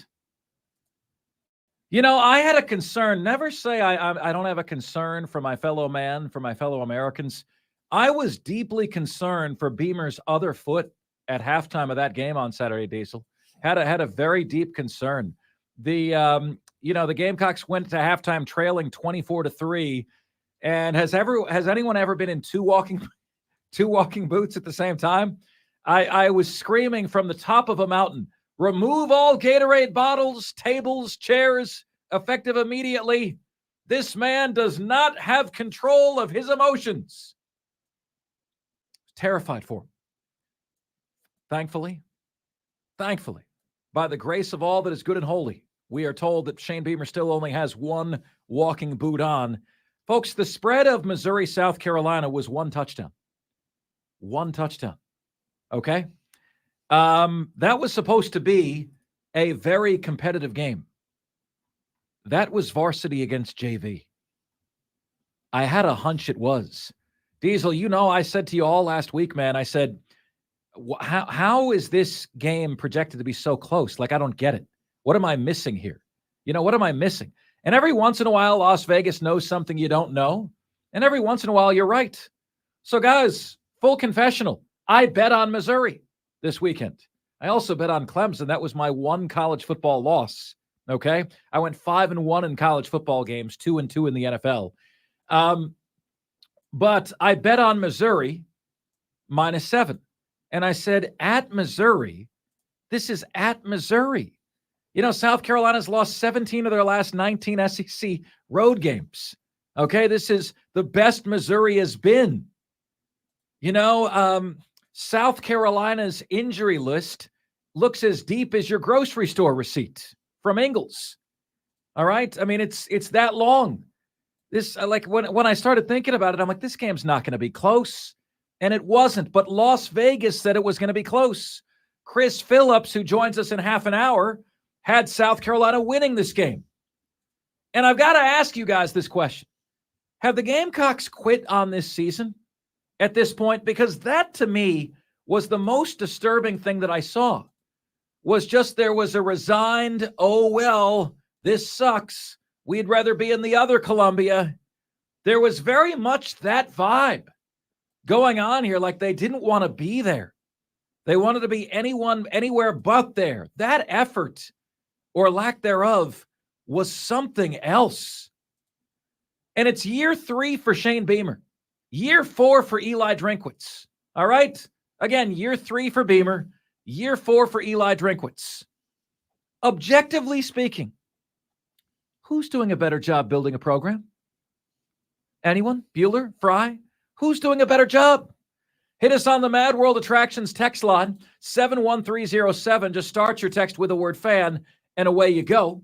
I had a concern. Never say I don't have a concern for my fellow man, for my fellow Americans. I was deeply concerned for Beamer's other foot at halftime of that game on Saturday, Diesel. Had a very deep concern. The Gamecocks went to halftime trailing 24-3. And has anyone ever been in two walking boots at the same time? I was screaming from the top of a mountain, remove all Gatorade bottles, tables, chairs, effective immediately. This man does not have control of his emotions. Terrified for him. Thankfully, by the grace of all that is good and holy, we are told that Shane Beamer still only has one walking boot on. Folks, the spread of Missouri, South Carolina was 1 touchdown. 1 touchdown. Okay? That was supposed to be a very competitive game. That was varsity against JV. I had a hunch it was. Diesel, I said to you all last week, man, I said, how is this game projected to be so close? Like, I don't get it. What am I missing here? What am I missing? And every once in a while, Las Vegas knows something you don't know. And every once in a while, you're right. So, guys, full confessional. I bet on Missouri this weekend. I also bet on Clemson. That was my one college football loss. Okay? I went 5-1 in college football games, 2-2 in the NFL. But I bet on Missouri -7. And I said, at Missouri, this is at Missouri. South Carolina's lost 17 of their last 19 SEC road games. Okay, this is the best Missouri has been. South Carolina's injury list looks as deep as your grocery store receipt from Ingles. All right, I mean it's that long. This when I started thinking about it, I'm like, this game's not going to be close, and it wasn't. But Las Vegas said it was going to be close. Chris Phillips, who joins us in half an hour, had South Carolina winning this game. And I've got to ask you guys this question. Have the Gamecocks quit on this season at this point? Because that, to me, was the most disturbing thing that I saw. Was just there was a resigned, oh, well, this sucks. We'd rather be in the other Columbia. There was very much that vibe going on here, like they didn't want to be there. They wanted to be anywhere but there. That effort, or lack thereof, was something else. And it's year 3 for Shane Beamer. Year 4 for Eli Drinkwitz. All right? Again, year 3 for Beamer. Year 4 for Eli Drinkwitz. Objectively speaking, who's doing a better job building a program? Anyone? Bueller? Fry? Who's doing a better job? Hit us on the Mad World Attractions text line, 71307. Just start your text with the word fan, and away you go.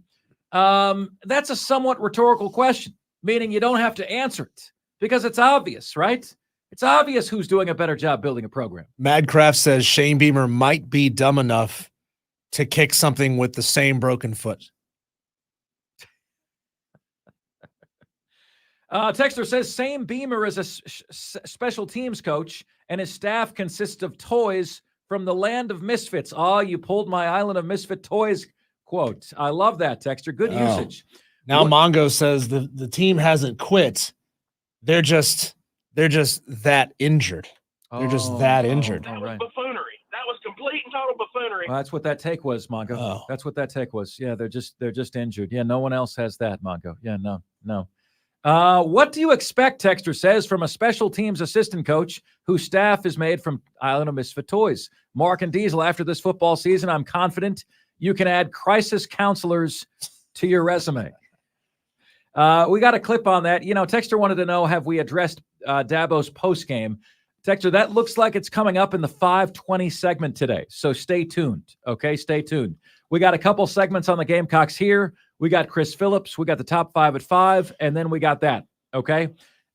That's a somewhat rhetorical question, meaning you don't have to answer it because it's obvious, right? It's obvious who's doing a better job building a program. Madcraft says Shane Beamer might be dumb enough to kick something with the same broken foot. Texter says same Beamer is a special teams coach, and his staff consists of toys from the land of misfits. Oh, you pulled my Island of Misfit Toys quote. I love that, Texter. Good usage. Now Mongo says the team hasn't quit. They're just that injured. They're just that injured. That was buffoonery. That was complete and total buffoonery. Well, that's what that take was, Mongo. Oh. That's what that take was. Yeah, they're just injured. Yeah, no one else has that, Mongo. Yeah, no. What do you expect, Texter says, from a special teams assistant coach whose staff is made from Island of Misfit Toys? Mark and Diesel, after this football season, I'm confident you can add crisis counselors to your resume. We got a clip on that. You know, Texter wanted to know, have we addressed Dabo's postgame? Texter, that looks like it's coming up in the 5:20 segment today. So stay tuned. Okay, stay tuned. We got a couple segments on the Gamecocks here. We got Chris Phillips. We got the top 5 at 5, and then we got that. Okay.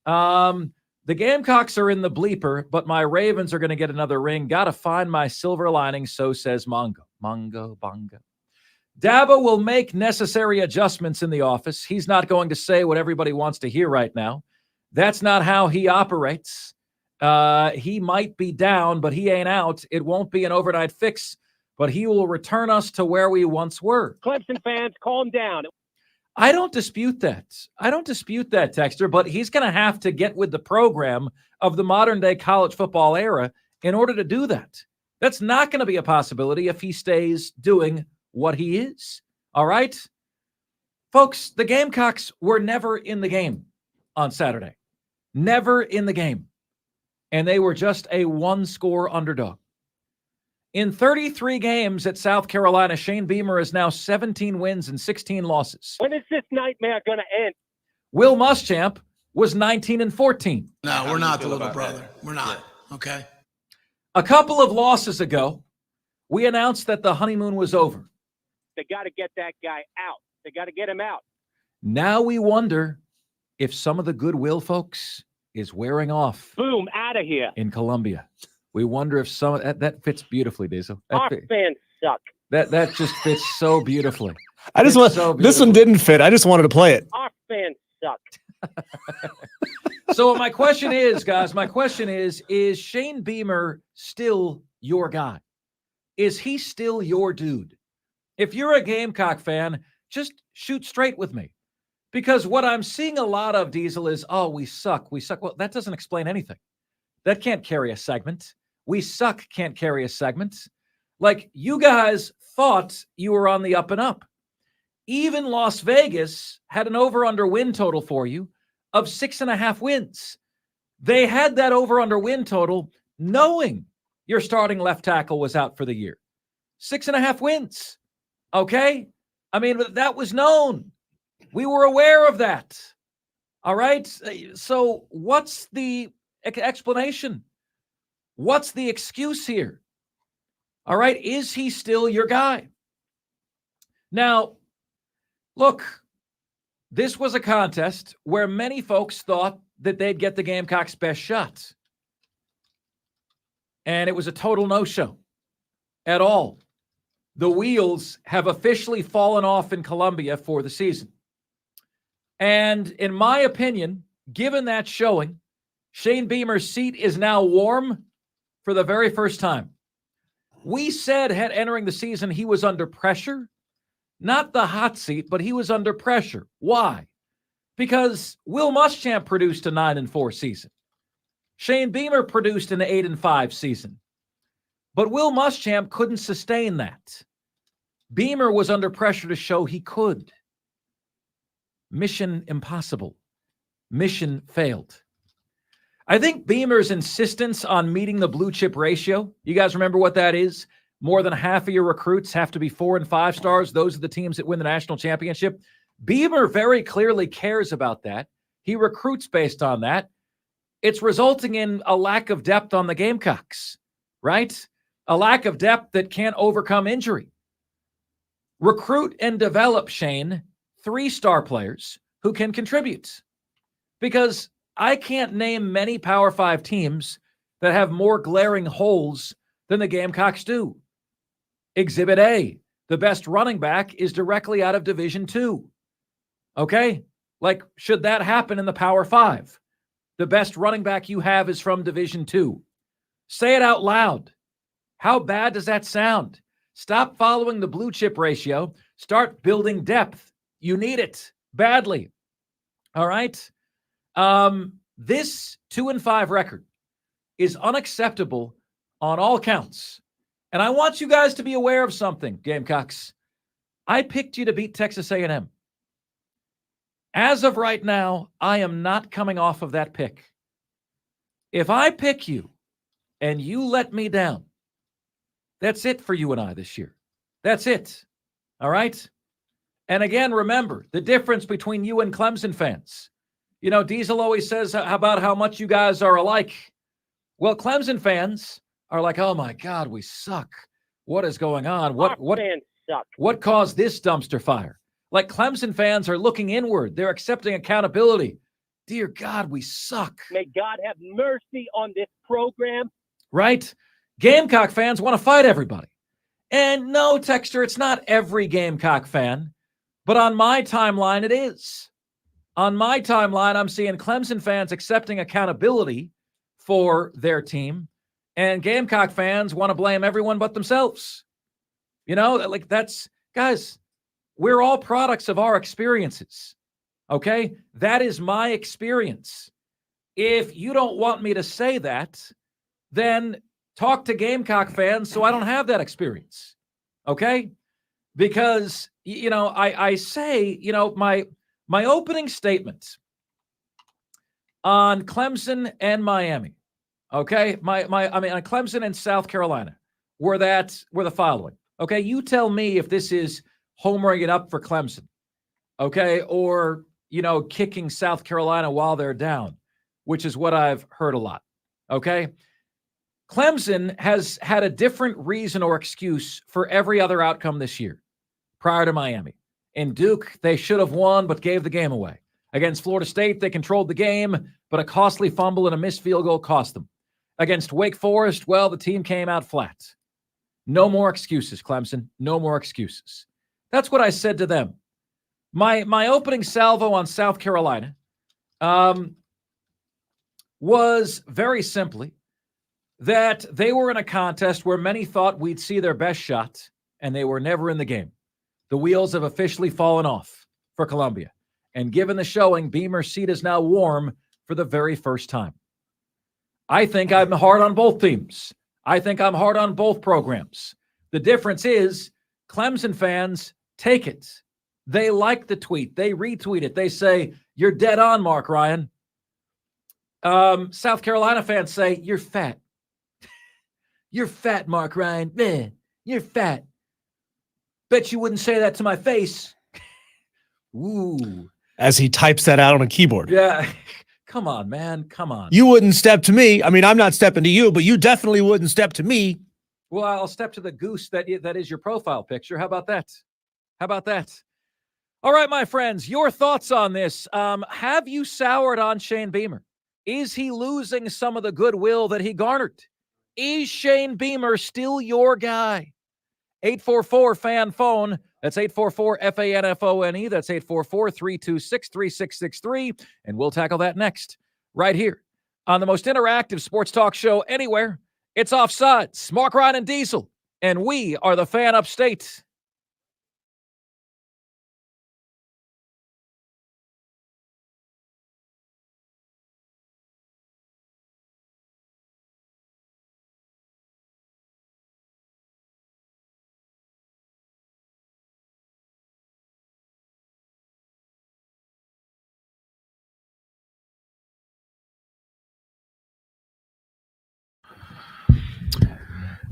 The Gamecocks are in the bleeper, but my Ravens are going to get another ring. Got to find my silver lining, so says Mongo. Mongo, bongo. Dabo will make necessary adjustments in the office. He's not going to say what everybody wants to hear right now. That's not how he operates. He might be down, but he ain't out. It won't be an overnight fix, but he will return us to where we once were. Clemson fans, calm down. I don't dispute that. Texter, but he's going to have to get with the program of the modern-day college football era in order to do that. That's not going to be a possibility if he stays doing what he is. All right? Folks, the Gamecocks were never in the game on Saturday. Never in the game. And they were just a one-score underdog. In 33 games at South Carolina, Shane Beamer is now 17 wins and 16 losses. When is this nightmare going to end? Will Muschamp was 19 and 14. No, we're not the little brother. We're not. Okay. A couple of losses ago, we announced that the honeymoon was over. They got to get that guy out. They got to get him out. Now we wonder if some of the goodwill, folks, is wearing off. Boom, out of here. In Columbia. We wonder if some of that fits beautifully, Diesel. Our fans suck. That just fits so beautifully. This one didn't fit. I just wanted to play it. Our fans suck. So my question is, guys, is Shane Beamer still your guy? Is he still your dude? If you're a Gamecock fan, just shoot straight with me. Because what I'm seeing a lot of, Diesel, is, oh, we suck. Well, that doesn't explain anything. That can't carry a segment. We suck can't carry a segment. Like, you guys thought you were on the up and up. Even Las Vegas had an over-under win total for you of 6.5 wins. They had that over-under win total knowing your starting left tackle was out for the year. 6.5 wins. Okay? I mean, that was known. We were aware of that. All right? So what's the explanation? What's the excuse here? All right? Is he still your guy? Now, look, this was a contest where many folks thought that they'd get the Gamecocks' best shot. And it was a total no-show at all. The wheels have officially fallen off in Columbia for the season. And in my opinion, given that showing, Shane Beamer's seat is now warm for the very first time. We said entering the season he was under pressure. Not the hot seat, but he was under pressure. Why? Because Will Muschamp produced a 9-4 season. Shane Beamer produced an 8-5 season. But Will Muschamp couldn't sustain that. Beamer was under pressure to show he could. Mission impossible. Mission failed. I think Beamer's insistence on meeting the blue chip ratio, you guys remember what that is? More than half of your recruits have to be 4 and 5 stars. Those are the teams that win the national championship. Beamer very clearly cares about that. He recruits based on that. It's resulting in a lack of depth on the Gamecocks, right? A lack of depth that can't overcome injury. Recruit and develop, Shane, 3-star players who can contribute. Because I can't name many Power 5 teams that have more glaring holes than the Gamecocks do. Exhibit A, the best running back is directly out of Division II. Okay? Like, should that happen in the Power 5? The best running back you have is from Division II. Say it out loud. How bad does that sound? Stop following the blue chip ratio. Start building depth. You need it badly. All right? This 2-5 record is unacceptable on all counts. And I want you guys to be aware of something, Gamecocks. I picked you to beat Texas A&M. As of right now, I am not coming off of that pick. If I pick you and you let me down, that's it for you and I this year. That's it. All right? And again, remember the difference between you and Clemson fans. You know, Diesel always says about how much you guys are alike. Well, Clemson fans are like, oh my God, we suck. What is going on? What caused this dumpster fire? Like, Clemson fans are looking inward. They're accepting accountability. Dear God, we suck. May God have mercy on this program. Right? Gamecock fans want to fight everybody. And no, Texter, it's not every Gamecock fan, but on my timeline, it is. On my timeline, I'm seeing Clemson fans accepting accountability for their team, and Gamecock fans want to blame everyone but themselves. You know, like, that's, guys, we're all products of our experiences. Okay? That is my experience. If you don't want me to say that, then talk to Gamecock fans so I don't have that experience. Okay? Because, you know, I say, you know, my opening statement on Clemson and Miami, okay? On Clemson and South Carolina were the following. Okay, you tell me if this is homering it up for Clemson, okay, or, you know, kicking South Carolina while they're down, which is what I've heard a lot, okay? Clemson has had a different reason or excuse for every other outcome this year prior to Miami. In Duke, they should have won but gave the game away. Against Florida State, they controlled the game, but a costly fumble and a missed field goal cost them. Against Wake Forest, well, the team came out flat. No more excuses, Clemson. No more excuses. That's what I said to them. My opening salvo on South Carolina was very simply that they were in a contest where many thought we'd see their best shot, and they were never in the game. The wheels have officially fallen off for Columbia. And given the showing, Beamer's seat is now warm for the very first time. I think I'm hard on both teams. I think I'm hard on both programs. The difference is Clemson fans take it. They like the tweet. They retweet it. They say, you're dead on, Mark Ryan. South Carolina fans say, you're fat. You're fat, Mark Ryan. Man, you're fat. Bet you wouldn't say that to my face. Ooh. As he types that out on a keyboard. Yeah. Come on, man. Come on. You wouldn't step to me. I mean, I'm not stepping to you, but you definitely wouldn't step to me. Well, I'll step to the goose that is your profile picture. How about that? How about that? All right, my friends, your thoughts on this. Have you soured on Shane Beamer? Is he losing some of the goodwill that he garnered? Is Shane Beamer still your guy? 844-FAN-PHONE. That's 844-FANFONE. That's 844-326-3663. And we'll tackle that next, right here on the most interactive sports talk show anywhere. It's Offsides. Mark Ryan and Diesel. And we are the Fan Upstate.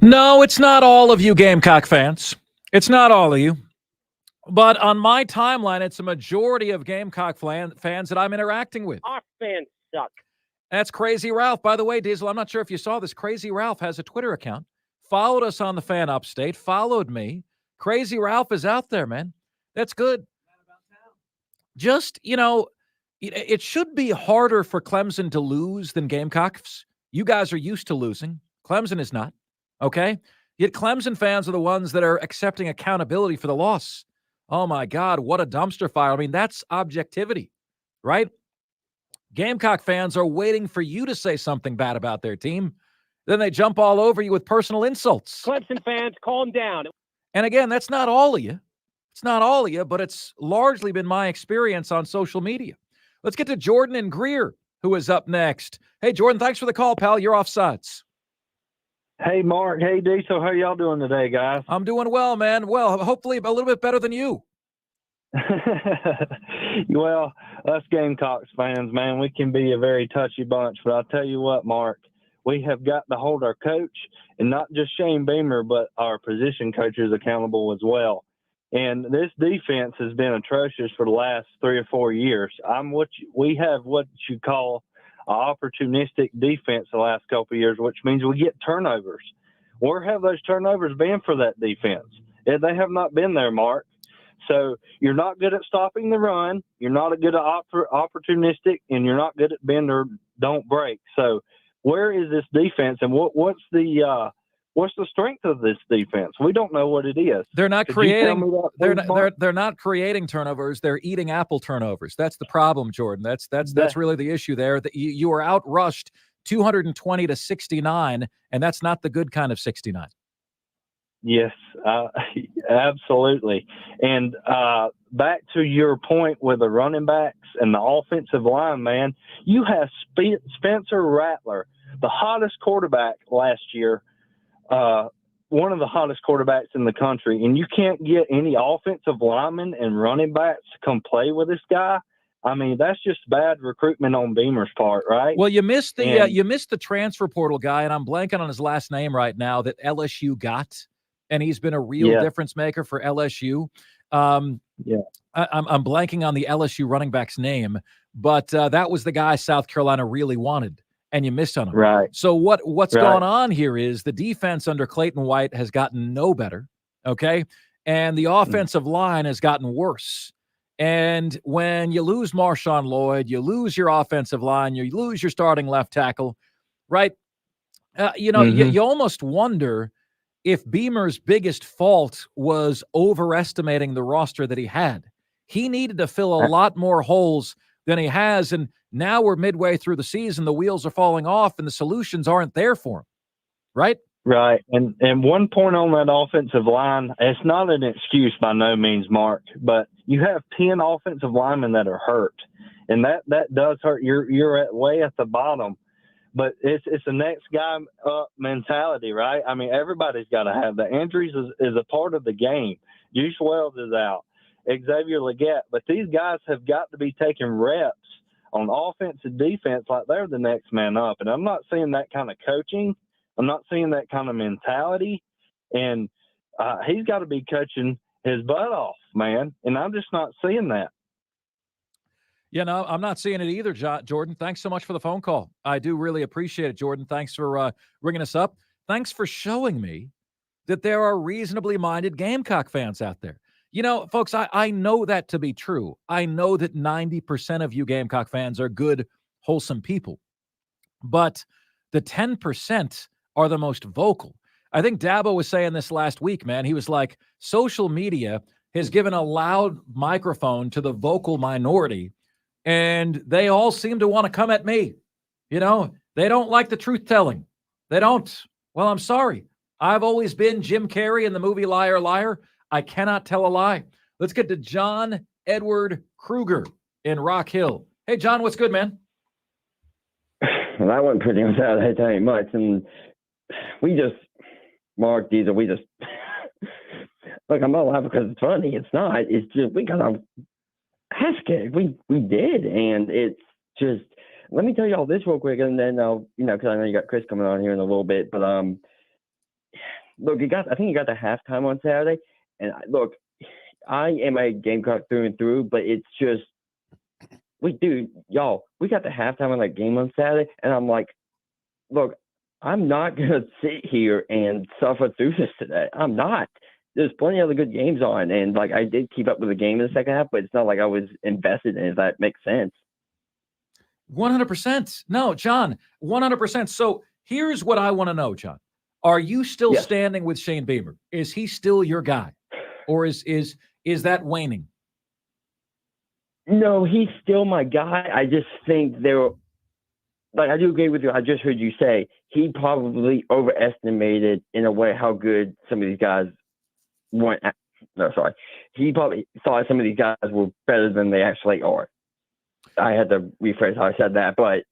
No, it's not all of you Gamecock fans. It's not all of you. But on my timeline, it's a majority of Gamecock fans that I'm interacting with. Our fans suck. That's Crazy Ralph. By the way, Diesel, I'm not sure if you saw this. Crazy Ralph has a Twitter account. Followed us on the Fan Upstate. Followed me. Crazy Ralph is out there, man. That's good. Just, it should be harder for Clemson to lose than Gamecocks. You guys are used to losing. Clemson is not. Okay? Yet Clemson fans are the ones that are accepting accountability for the loss. Oh, my God, what a dumpster fire. I mean, that's objectivity, right? Gamecock fans are waiting for you to say something bad about their team. Then they jump all over you with personal insults. Clemson fans, calm down. And again, that's not all of you. It's not all of you, but it's largely been my experience on social media. Let's get to Jordan and Greer, who is up next. Hey, Jordan, thanks for the call, pal. You're Offsides. Hey, Mark. Hey, Diesel. How y'all doing today, guys? I'm doing well, man. Well, hopefully a little bit better than you. Well, us Gamecocks fans, man, we can be a very touchy bunch. But I'll tell you what, Mark, we have got to hold our coach, and not just Shane Beamer, but our position coaches accountable as well. And this defense has been atrocious for the last 3 or 4 years. We have what you call an opportunistic defense the last couple of years, which means we get turnovers. Where have those turnovers been for that defense? They have not been there, Mark. So you're not good at stopping the run. You're not good at opportunistic, and you're not good at bend or don't break. So where is this defense, and what's the strength of this defense? We don't know what it is. They're not creating. They're not creating turnovers. They're eating apple turnovers. That's the problem, Jordan. That's really the issue there. That you are outrushed 220 to 69, and that's not the good kind of 69. Yes, absolutely. And back to your point with the running backs and the offensive line, man, you have Spencer Rattler, the hottest quarterback last year, one of the hottest quarterbacks in the country, and you can't get any offensive linemen and running backs to come play with this guy. I mean, that's just bad recruitment on Beamer's part, right? Well, you missed the transfer portal guy, and I'm blanking on his last name right now, that LSU got. And he's been a real difference maker for LSU. I'm blanking on the LSU running back's name, but that was the guy South Carolina really wanted, and you missed on him. Right. So what's going on here is the defense under Clayton White has gotten no better, okay? And the offensive line has gotten worse. And when you lose Marshawn Lloyd, you lose your offensive line, you lose your starting left tackle, right? You almost wonder if Beamer's biggest fault was overestimating the roster that he had. He needed to fill a lot more holes than he has, and now we're midway through the season, the wheels are falling off, and the solutions aren't there for him, right? Right, and one point on that offensive line, it's not an excuse by no means, Mark, but you have 10 offensive linemen that are hurt, and that does hurt. You're way at the bottom. But it's the next guy up mentality, right? I mean, everybody's got to have that. Injuries is a part of the game. Juice Wells is out. Xavier Legette. But these guys have got to be taking reps on offense and defense like they're the next man up. And I'm not seeing that kind of coaching. I'm not seeing that kind of mentality. And he's got to be coaching his butt off, man. And I'm just not seeing that. Yeah, no, I'm not seeing it either, Jordan. Thanks so much for the phone call. I do really appreciate it, Jordan. Thanks for ringing us up. Thanks for showing me that there are reasonably minded Gamecock fans out there. You know, folks, I know that to be true. I know that 90% of you Gamecock fans are good, wholesome people. But the 10% are the most vocal. I think Dabo was saying this last week, man. He was like, social media has given a loud microphone to the vocal minority, and they all seem to want to come at me. You know, they don't like the truth telling. They don't. Well, I'm sorry. I've always been Jim Carrey in the movie Liar, Liar. I cannot tell a lie. Let's get to John Edward Kruger in Rock Hill. Hey, John, what's good, man? Well, that went pretty much out of that much. And Mark Diesel, look, I'm not laughing because it's funny. It's not. It's just we got a hashtag. We did. And it's just, let me tell you all this real quick, and then I'll, because I know you got Chris coming on here in a little bit, but look, I think he got the halftime on Saturday. And I am a Gamecock through and through, but it's just, we got the halftime on that game on Saturday. And I'm like, look, I'm not going to sit here and suffer through this today. I'm not. There's plenty of other good games on. And, I did keep up with the game in the second half, but it's not like I was invested in it, if that makes sense. 100%. No, John, 100%. So here's what I want to know, John. Are you still standing with Shane Beamer? Is he still your guy? Or is that waning? No, he's still my guy. I just think I do agree with you. I just heard you say he probably overestimated in a way how good some of these guys weren't. No, sorry. He probably thought some of these guys were better than they actually are. I had to rephrase how I said that, but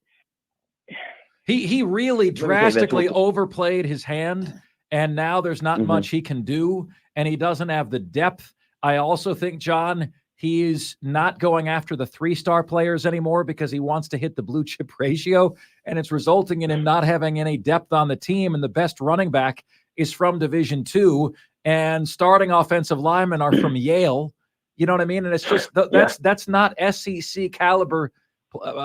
he really drastically overplayed his hand, and now there's not much he can do, and he doesn't have the depth. I also think, John, he's not going after the 3-star players anymore because he wants to hit the blue chip ratio, and it's resulting in him not having any depth on the team, and the best running back is from Division II, and starting offensive linemen are from Yale. You know what I mean? And it's just that's not SEC caliber.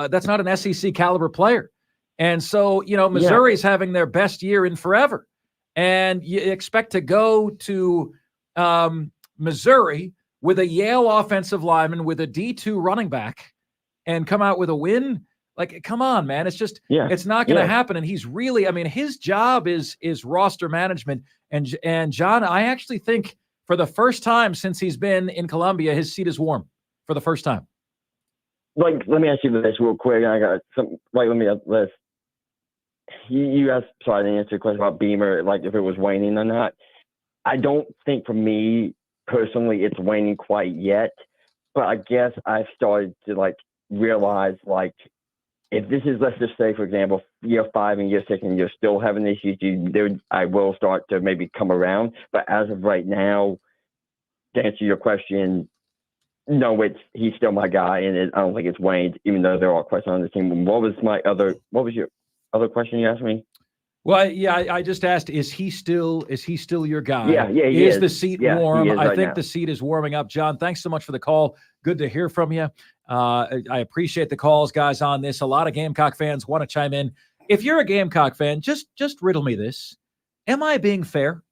That's not an SEC caliber player. And so, Missouri's having their best year in forever. And you expect to go to Missouri with a Yale offensive lineman with a D2 running back and come out with a win? Like, come on, man. It's just, it's not going to happen. And he's really, his job is roster management. And John, I actually think for the first time since he's been in Columbia, his seat is warm for the first time. Let me ask you this real quick. I got some, you asked, sorry, I didn't answer the question about Beamer, if it was waning or not. I don't think for me personally it's waning quite yet, but I guess I've started to realize if this is, let's just say, for example, year 5 and year 6 and you're still having issues, I will start to maybe come around. But as of right now, to answer your question, no, he's still my guy, and I don't think it's waned, even though there are questions on the team. What was your other question you asked me? Well, I just asked, is he still your guy? Yeah, he is. The seat warm? I think now. The seat is warming up. John, thanks so much for the call. Good to hear from you. I appreciate the calls, guys, on this. A lot of Gamecock fans want to chime in. If you're a Gamecock fan, just riddle me this. Am I being fair?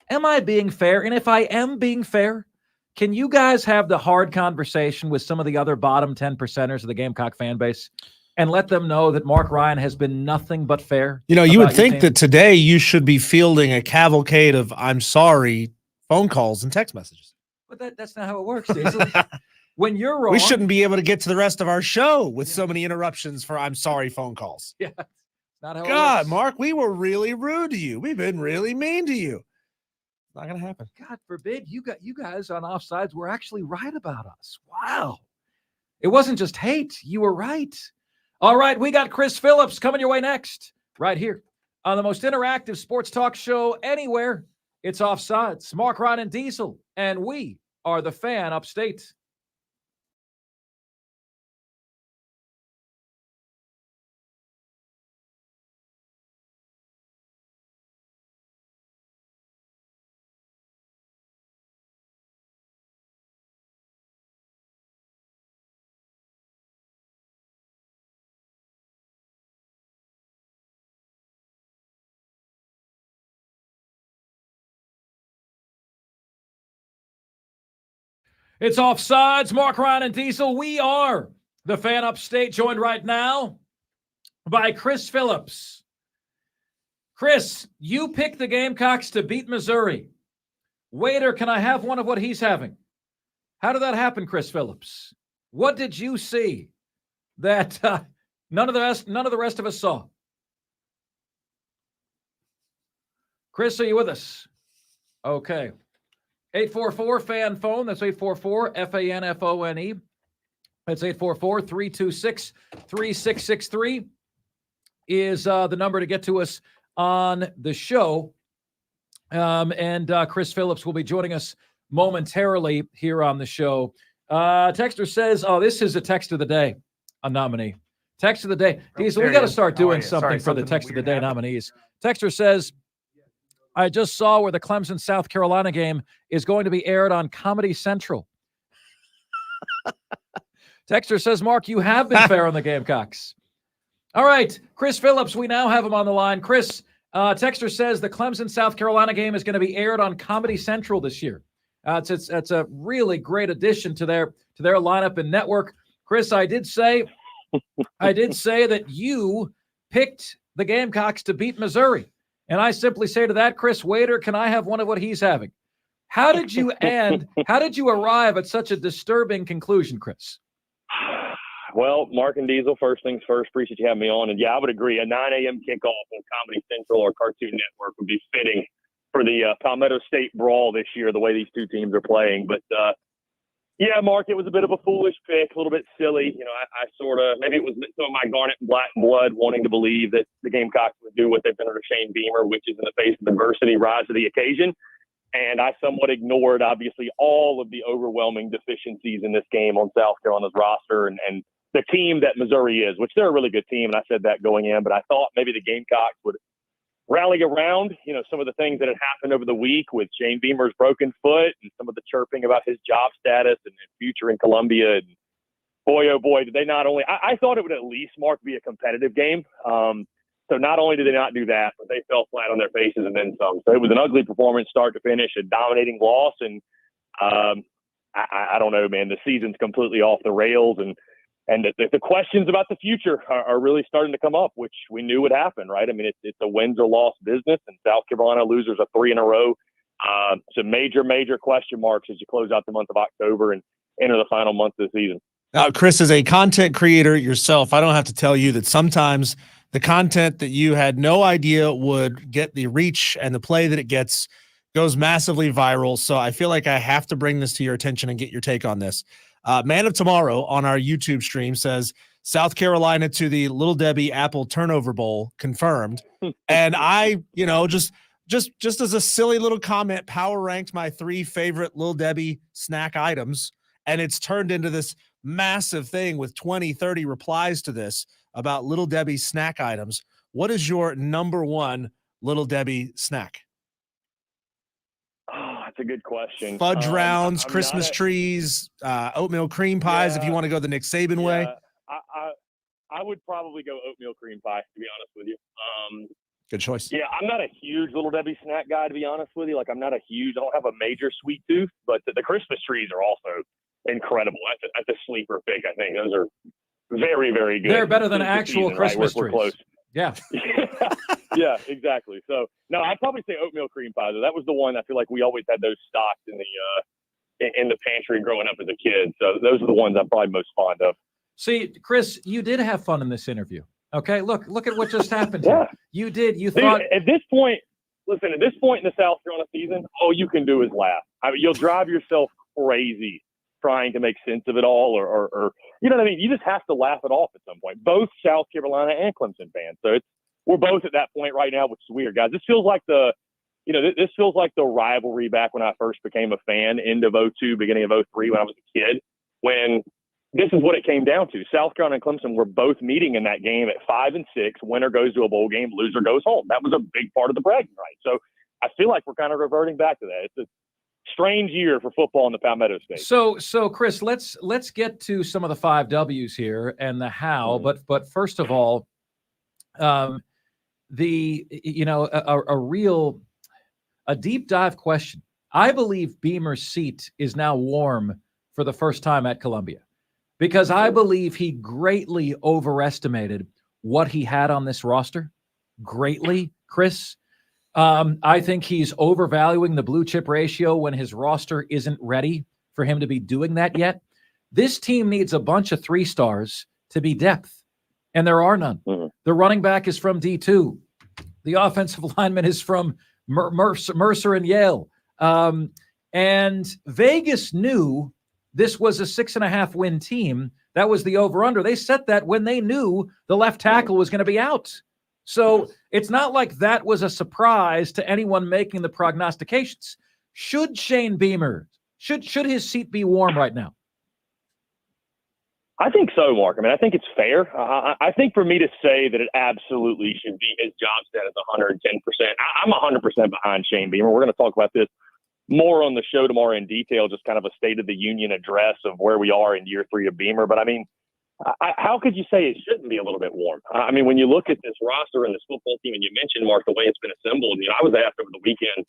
Am I being fair? And if I am being fair, can you guys have the hard conversation with some of the other bottom 10%ers of the Gamecock fan base and let them know that Mark Ryan has been nothing but fair? You would think that today you should be fielding a cavalcade of "I'm sorry" phone calls and text messages. But that's not how it works, Diesel. When you're wrong, we shouldn't be able to get to the rest of our show with so many interruptions for "I'm sorry" phone calls. Yeah, not how God, it works. Mark, we were really rude to you. We've been really mean to you. It's not going to happen. God forbid you guys on Offsides were actually right about us. Wow. It wasn't just hate. You were right. All right, we got Chris Phillips coming your way next, right here on the most interactive sports talk show anywhere. It's Offsides. Mark, Ryan, and Diesel, and we are the Fan Upstate. It's Offsides. Mark, Ryan, and Diesel. We are the Fan Upstate, joined right now by Chris Phillips. Chris, you picked the Gamecocks to beat Missouri. Waiter, can I have one of what he's having? How did that happen, Chris Phillips? What did you see that none of the rest of us saw? Chris, are you with us? Okay. 844-FAN phone. That's 844-FANFONE. That's 844-326-3663 is the number to get to us on the show. And Chris Phillips will be joining us momentarily here on the show. Texter says, this is a text of the day, a nominee. Text of the day. Diesel, we got to start doing something for the text of the day nominees. Texter says, I just saw where the Clemson South Carolina game is going to be aired on Comedy Central. Texter says, Mark, you have been fair on the Gamecocks. All right, Chris Phillips, we now have him on the line. Chris, Texter says the Clemson South Carolina game is going to be aired on Comedy Central this year. It's a really great addition to their lineup and network. Chris, I did say that you picked the Gamecocks to beat Missouri. And I simply say to that, Chris Wader, can I have one of what he's having? How did you arrive at such a disturbing conclusion, Chris? Well, Mark and Diesel, first things first, appreciate you having me on. And yeah, I would agree. A 9 a.m. kickoff on Comedy Central or Cartoon Network would be fitting for the Palmetto State brawl this year, the way these two teams are playing. But yeah, Mark, it was a bit of a foolish pick, a little bit silly. You know, I sort of, maybe it was some of my Garnet and Black blood wanting to believe that the Gamecocks would do what they've done under Shane Beamer, which is in the face of adversity, rise to the occasion. And I somewhat ignored, obviously, all of the overwhelming deficiencies in this game on South Carolina's roster and the team that Missouri is, which they're a really good team. And I said that going in, but I thought maybe the Gamecocks would rally around, you know, some of the things that had happened over the week with Shane Beamer's broken foot and some of the chirping about his job status and future in Columbia. And boy, oh boy, did they not only, I thought it would at least, Mark, be a competitive game. So not only did they not do that, but they fell flat on their faces and then some. So it was an ugly performance, start to finish, a dominating loss. And I don't know, man, the season's completely off the rails. And the questions about the future are really starting to come up, which we knew would happen, right? I mean, it's a wins or loss business, and South Carolina losers are 3 in a row. So major question marks as you close out the month of October and enter the final month of the season. Now, Chris, as a content creator yourself, I don't have to tell you that sometimes the content that you had no idea would get the reach and the play that it gets goes massively viral. So I feel like I have to bring this to your attention and get your take on this. Man of Tomorrow on our YouTube stream says South Carolina to the Little Debbie Apple Turnover Bowl confirmed. And I, you know, just as a silly little comment, power ranked my 3 favorite Little Debbie snack items. And it's turned into this massive thing with 20, 30 replies to this about Little Debbie snack items. What is your number 1 Little Debbie snack? Oh, that's a good question. Fudge rounds, Christmas trees, oatmeal cream pies, if you want to go the Nick Saban way. I would probably go oatmeal cream pie, to be honest with you. Good choice. Yeah, I'm not a huge Little Debbie snack guy, to be honest with you. Like, I don't have a major sweet tooth, but the Christmas trees are also incredible. That's a sleeper pick, I think. Those are very, very good. They're better than actual season, Christmas right? We're close. Yeah. Yeah, exactly. So, no, I'd probably say oatmeal cream pie. That was the one I feel like we always had those stocked in the pantry growing up as a kid. So those are the ones I'm probably most fond of. See, Chris, you did have fun in this interview. Okay, look at what just happened. Yeah. You did. You Dude, thought at this point in the South Carolina season, all you can do is laugh. I mean, you'll drive yourself crazy trying to make sense of it all, or you know what I mean? You just have to laugh it off at some point. Both South Carolina and Clemson fans. So we're both at that point right now, which is weird, guys. This feels like the rivalry back when I first became a fan, end of 2002, beginning of 2003 when I was a kid, when this is what it came down to. South Carolina and Clemson were both meeting in that game at 5 and 6. Winner goes to a bowl game, loser goes home. That was a big part of the bragging right. So I feel like we're kind of reverting back to that. It's a strange year for football in the Palmetto State. So Chris, let's get to some of the 5 W's here and the how. But first of all, a deep dive question. I believe Beamer's seat is now warm for the first time at Columbia, because I believe he greatly overestimated what he had on this roster. Greatly, Chris. I think he's overvaluing the blue chip ratio when his roster isn't ready for him to be doing that yet. This team needs a bunch of 3 stars to be depth, and there are none. The running back is from D2. The offensive lineman is from Mercer and Yale. And Vegas knew this was a 6.5 win team. That was the over-under. They set that when they knew the left tackle was going to be out. So it's not like that was a surprise to anyone making the prognostications. Should Shane Beamer, should his seat be warm right now? I think so, Mark. I mean, I think it's fair. I think for me to say that it absolutely should be his job status 110%, I'm 100% behind Shane Beamer. We're going to talk about this more on the show tomorrow in detail, just kind of a State of the Union address of where we are in year 3 of Beamer. But, I mean, how could you say it shouldn't be a little bit warm? I mean, when you look at this roster and this football team, and you mentioned, Mark, the way it's been assembled, I was asked over the weekend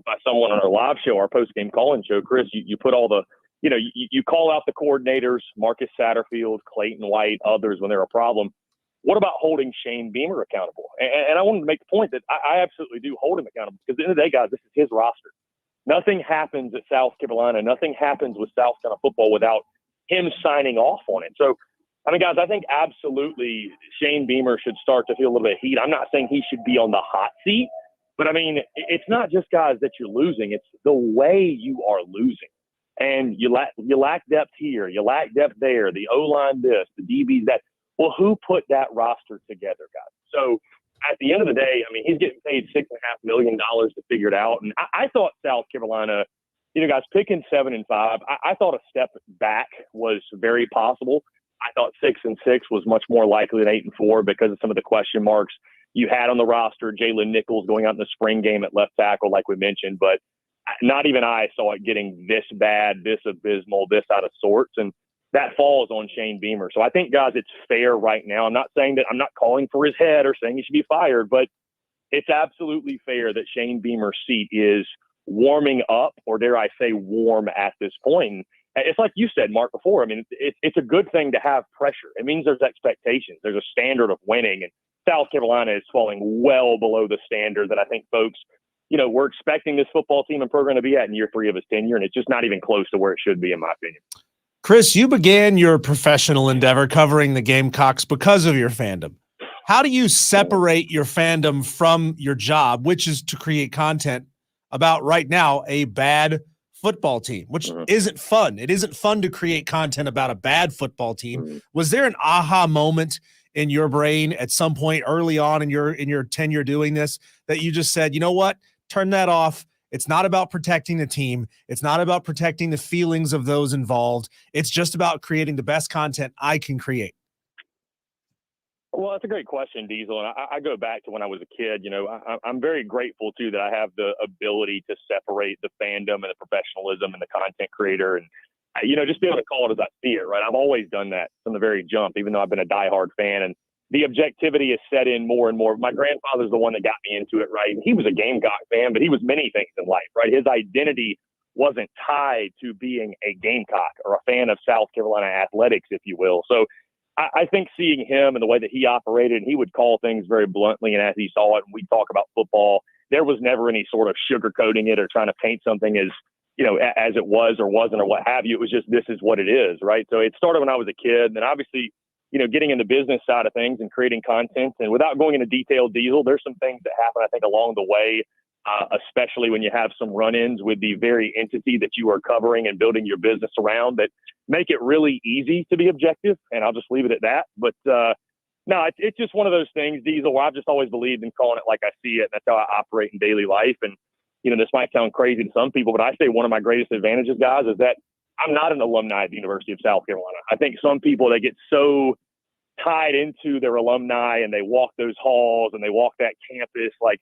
by someone on our live show, our post-game call-in show, Chris, you put all the, you call out the coordinators, Marcus Satterfield, Clayton White, others when they're a problem. What about holding Shane Beamer accountable? And I wanted to make the point that I absolutely do hold him accountable, because at the end of the day, guys, this is his roster. Nothing happens at South Carolina. Nothing happens with South Carolina football without him signing off on it. So, I mean, guys, I think absolutely Shane Beamer should start to feel a little bit of heat. I'm not saying he should be on the hot seat, but I mean, it's not just, guys, that you're losing. It's the way you are losing. And you lack depth here. You lack depth there. The O-line this, the DBs that. Well, who put that roster together, guys? So at the end of the day, I mean, he's getting paid $6.5 million to figure it out. And I thought South Carolina, guys, picking 7-5, I thought a step back was very possible. I thought 6-6 was much more likely than 8-4 because of some of the question marks you had on the roster. Jalen Nichols going out in the spring game at left tackle, like we mentioned, but not even I saw it getting this bad, this abysmal, this out of sorts. And that falls on Shane Beamer. So I think, guys, it's fair right now. I'm not saying that I'm not calling for his head or saying he should be fired, but it's absolutely fair that Shane Beamer's seat is warming up, or dare I say warm at this point. It's like you said, Mark, before. I mean, it's a good thing to have pressure. It means there's expectations. There's a standard of winning. And South Carolina is falling well below the standard that I think folks, we're expecting this football team and program to be at in year 3 of his tenure. And it's just not even close to where it should be, in my opinion. Chris, you began your professional endeavor covering the Gamecocks because of your fandom. How do you separate your fandom from your job, which is to create content about right now a bad football team, which isn't fun. It isn't fun to create content about a bad football team. Was there an aha moment in your brain at some point early on in your tenure doing this that you just said, you know what, turn that off? It's not about protecting the team. It's not about protecting the feelings of those involved. It's just about creating the best content I can create. Well, that's a great question, Diesel. And I go back to when I was a kid. I'm very grateful, too, that I have the ability to separate the fandom and the professionalism and the content creator and, just be able to call it as I see it, right? I've always done that from the very jump, even though I've been a diehard fan. And the objectivity is set in more and more. My grandfather's the one that got me into it, right? He was a Gamecock fan, but he was many things in life, right? His identity wasn't tied to being a Gamecock or a fan of South Carolina athletics, if you will. So I think seeing him and the way that he operated, and he would call things very bluntly, and as he saw it, and we'd talk about football, there was never any sort of sugarcoating it or trying to paint something as, as it was or wasn't or what have you. It was just, this is what it is, right? So it started when I was a kid, and then obviously, getting in the business side of things and creating content. And without going into detail, Diesel, there's some things that happen, I think, along the way, especially when you have some run-ins with the very entity that you are covering and building your business around, that make it really easy to be objective. And I'll just leave it at that. But no, it's just one of those things, Diesel, where I've just always believed in calling it like I see it. And that's how I operate in daily life. And, this might sound crazy to some people, but I say one of my greatest advantages, guys, is that I'm not an alumni at the University of South Carolina. I think some people, they get so tied into their alumni and they walk those halls and they walk that campus, like,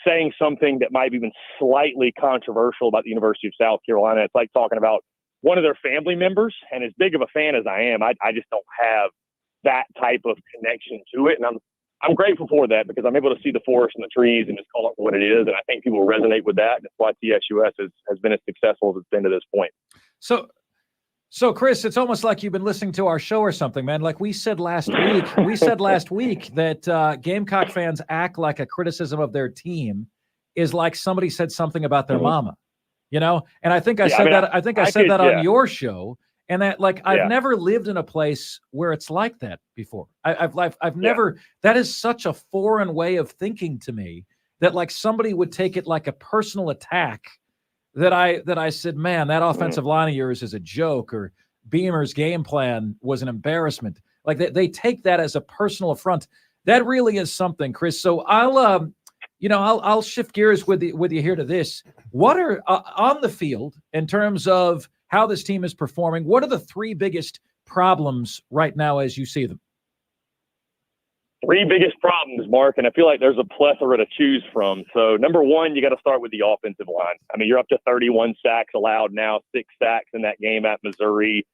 saying something that might be even slightly controversial about the University of South Carolina. It's like talking about one of their family members. And as big of a fan as I am, I just don't have that type of connection to it. And I'm grateful for that, because I'm able to see the forest and the trees and just call it what it is. And I think people resonate with that. That's why TSUS has been as successful as it's been to this point. So Chris, it's almost like you've been listening to our show or something, man. Like we said last week, that Gamecock fans act like a criticism of their team is like somebody said something about their mama, and I think I said that on your show, and that I've never lived in a place where it's like that before. I've never. That is such a foreign way of thinking to me, that like somebody would take it like a personal attack. That I said, man, that offensive line of yours is a joke, or Beamer's game plan was an embarrassment. Like they take that as a personal affront. That really is something, Chris. So I'll shift gears with you here to this. What are on the field in terms of how this team is performing? What are the 3 biggest problems right now as you see them? Three biggest problems, Mark, and I feel like there's a plethora to choose from. So, number one, you got to start with the offensive line. I mean, you're up to 31 sacks allowed now, 6 sacks in that game at Missouri.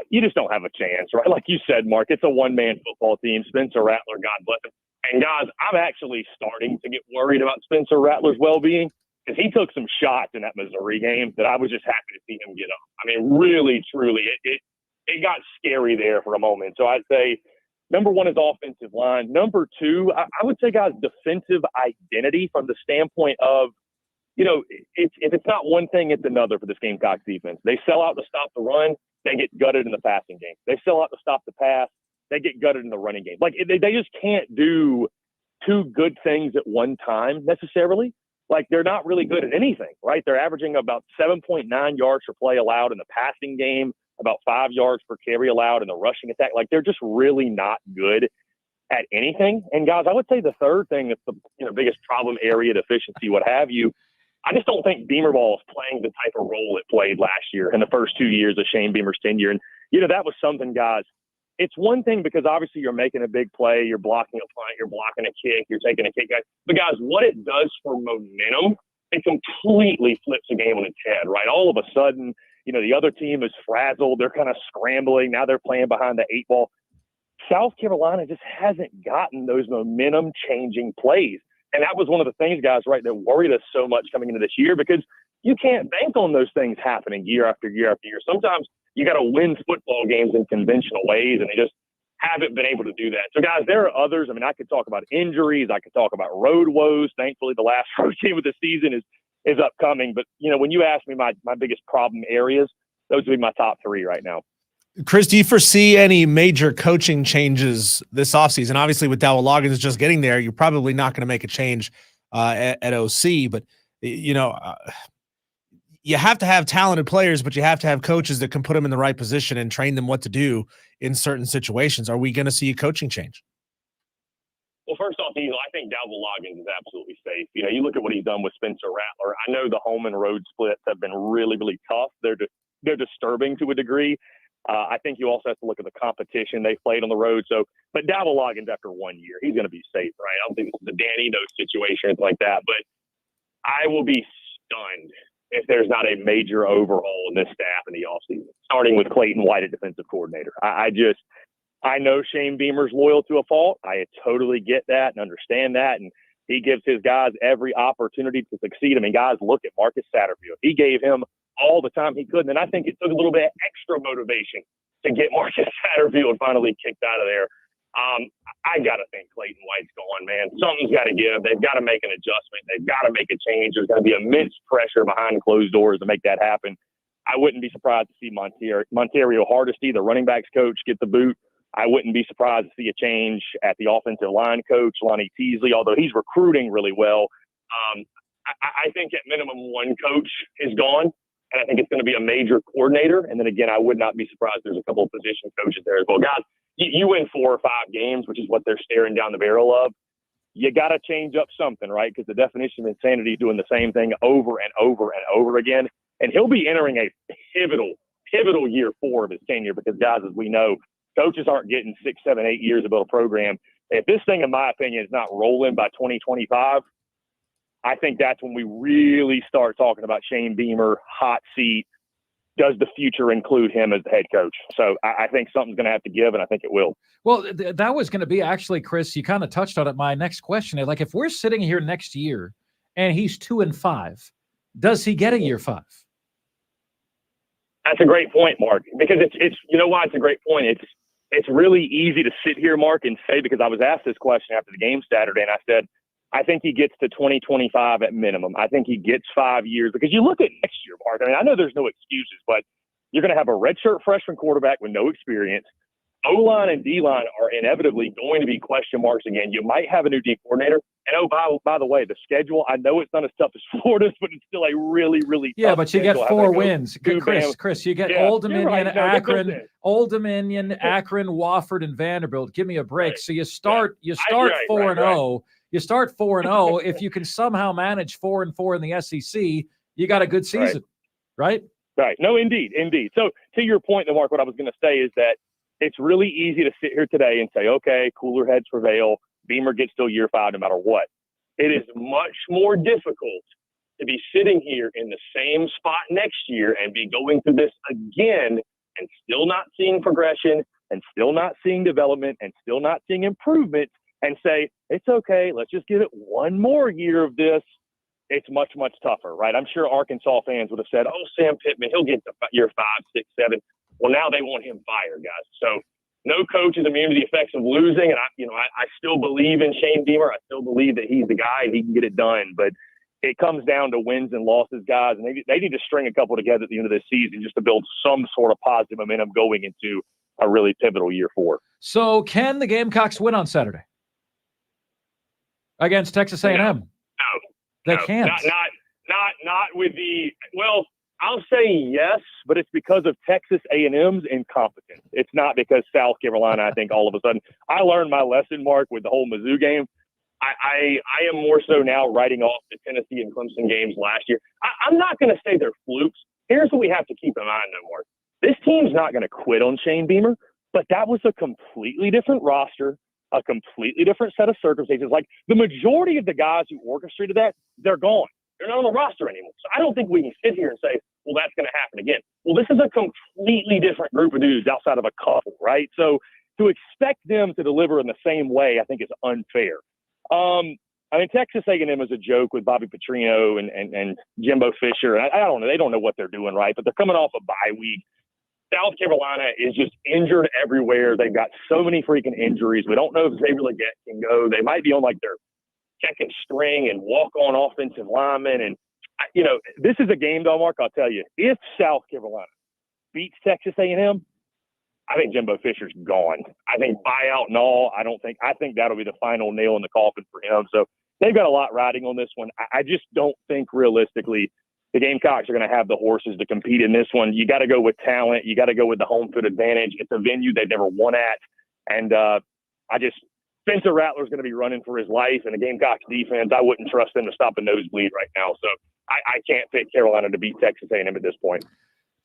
You just don't have a chance, right? Like you said, Mark, it's a one-man football team. Spencer Rattler, God bless him. And, guys, I'm actually starting to get worried about Spencer Rattler's well-being because he took some shots in that Missouri game that I was just happy to see him get up. I mean, really, truly, it got scary there for a moment. So I'd say number one is offensive line. Number two, I would say, guys, defensive identity from the standpoint of, if it's not one thing, it's another for this Gamecocks defense. They sell out to stop the run. They get gutted in the passing game. They sell out to stop the pass. They get gutted in the running game. Like, they just can't do two good things at one time necessarily. Like, they're not really good at anything, right? They're averaging about 7.9 yards per play allowed in the passing game, about 5 yards per carry allowed in the rushing attack. Like, they're just really not good at anything. And, guys, I would say the third thing that's the biggest problem area, deficiency, what have you, I just don't think Beamer ball is playing the type of role it played last year in the first 2 years of Shane Beamer's tenure. And, that was something, guys. It's one thing because obviously you're making a big play, you're blocking a punt, you're blocking a kick, you're taking a kick. But, guys, what it does for momentum, it completely flips the game on its head, right? All of a sudden, the other team is frazzled. They're kind of scrambling. Now they're playing behind the 8 ball. South Carolina just hasn't gotten those momentum-changing plays. And that was one of the things, guys, right, that worried us so much coming into this year because you can't bank on those things happening year after year after year. Sometimes you got to win football games in conventional ways, and they just haven't been able to do that. So, guys, there are others. I mean, I could talk about injuries. I could talk about road woes. Thankfully, the last road game of the season is upcoming. But, when you ask me my biggest problem areas, those would be my top three right now. Chris, do you foresee any major coaching changes this offseason? Obviously, with Dowell Loggins just getting there, you're probably not going to make a change at OC. But, you have to have talented players, but you have to have coaches that can put them in the right position and train them what to do in certain situations. Are we going to see a coaching change? Well, first off, I think Dowell Loggins is absolutely safe. You look at what he's done with Spencer Rattler. I know the home and road splits have been really, really tough. They're disturbing to a degree. I think you also have to look at the competition they played on the road. But Dowell Loggins, after 1 year, he's going to be safe, right? I don't think this is a Danny Eno situation, anything like that. But I will be stunned if there's not a major overhaul in this staff in the offseason, starting with Clayton White at defensive coordinator. I know Shane Beamer's loyal to a fault. I totally get that and understand that. And he gives his guys every opportunity to succeed. I mean, guys, look at Marcus Satterfield. He gave him all the time he could. And I think it took a little bit of extra motivation to get Marcus Satterfield finally kicked out of there. I got to think Clayton White's gone, man. Something's got to give. They've got to make an adjustment. They've got to make a change. There's going to be immense pressure behind closed doors to make that happen. I wouldn't be surprised to see Montario Hardesty, the running backs coach, get the boot. I wouldn't be surprised to see a change at the offensive line coach, Lonnie Teasley, although he's recruiting really well. I think at minimum one coach is gone, and I think it's going to be a major coordinator. And then again, I would not be surprised there's a couple of position coaches there as well. Guys, you win 4 or 5 games, which is what they're staring down the barrel of. You got to change up something, right? Because the definition of insanity is doing the same thing over and over and over again. And he'll be entering a pivotal year 4 of his tenure because, guys, as we know, coaches aren't getting 6, 7, 8 years to build a program. If this thing, in my opinion, is not rolling by 2025, I think that's when we really start talking about Shane Beamer, hot seat. Does the future include him as the head coach? So I think something's going to have to give, and I think it will. Well, that was going to be actually, Chris, you kind of touched on it. My next question is, like, if we're sitting here next year and he's 2-5, does he get a year 5? That's a great point, Mark, because it's you know why it's a great point. It's really easy to sit here, Mark, and say, because I was asked this question after the game Saturday, and I said, I think he gets to 2025 at minimum. I think he gets 5 years because you look at next year, Mark. I mean, I know there's no excuses, but you're going to have a redshirt freshman quarterback with no experience. O-line and D-line are inevitably going to be question marks again. You might have a new D coordinator. And, by the way, the schedule, I know it's not as tough as Florida's, but it's still a really, really tough but you get 4 wins. Chris, you get Old Dominion, right. Akron, Akron, Wofford, and Vanderbilt. Give me a break. Right. So you start 4-0. You start 4-0. If you can somehow manage 4-4 in the SEC, you got a good season, right? Right. No, indeed. So to your point, though, Mark, what I was going to say is that it's really easy to sit here today and say, okay, cooler heads prevail. Beamer gets to a year 5 no matter what. It is much more difficult to be sitting here in the same spot next year and be going through this again and still not seeing progression and still not seeing development and still not seeing improvement and say, it's okay, let's just give it one more year of this. It's much, much tougher, right? I'm sure Arkansas fans would have said, oh, Sam Pittman, he'll get to year 5, 6, 7. Well, now they want him fired, guys. So no coach is immune to the effects of losing. And I still believe in Shane Beamer. I still believe that he's the guy and he can get it done. But it comes down to wins and losses, guys. And they need to string a couple together at the end of this season just to build some sort of positive momentum going into a really pivotal year 4. So can the Gamecocks win on Saturday against Texas A&M? No. They can't. Not with the – well, I'll say yes, but it's because of Texas A&M's incompetence. It's not because South Carolina, I think, all of a sudden – I learned my lesson, Mark, with the whole Mizzou game. I am more so now writing off the Tennessee and Clemson games last year. I'm not going to say they're flukes. Here's what we have to keep in mind, though, Mark. This team's not going to quit on Shane Beamer, but that was a completely different roster, a completely different set of circumstances. Like the majority of the guys who orchestrated that, they're gone. They're not on the roster anymore. So I don't think we can sit here and say, well, that's going to happen again. Well, this is a completely different group of dudes outside of a couple, right? So to expect them to deliver in the same way, I think is unfair. I mean, Texas A&M is a joke with Bobby Petrino and Jimbo Fisher. I don't know. They don't know what they're doing, right? But they're coming off a bye week. South Carolina is just injured everywhere. They've got so many freaking injuries. We don't know if Xavier Legette can go. They might be on like their second string and walk-on offensive linemen. And, this is a game, though, Mark, I'll tell you. If South Carolina beats Texas A&M, I think Jimbo Fisher's gone. I think buyout and all, I think that'll be the final nail in the coffin for him. So they've got a lot riding on this one. I just don't think realistically the Gamecocks are going to have the horses to compete in this one. You got to go with talent. You got to go with the home field advantage. It's a venue they've never won at. And Spencer Rattler's going to be running for his life, and the Gamecocks defense, I wouldn't trust them to stop a nosebleed right now. So I can't pick Carolina to beat Texas A&M at this point.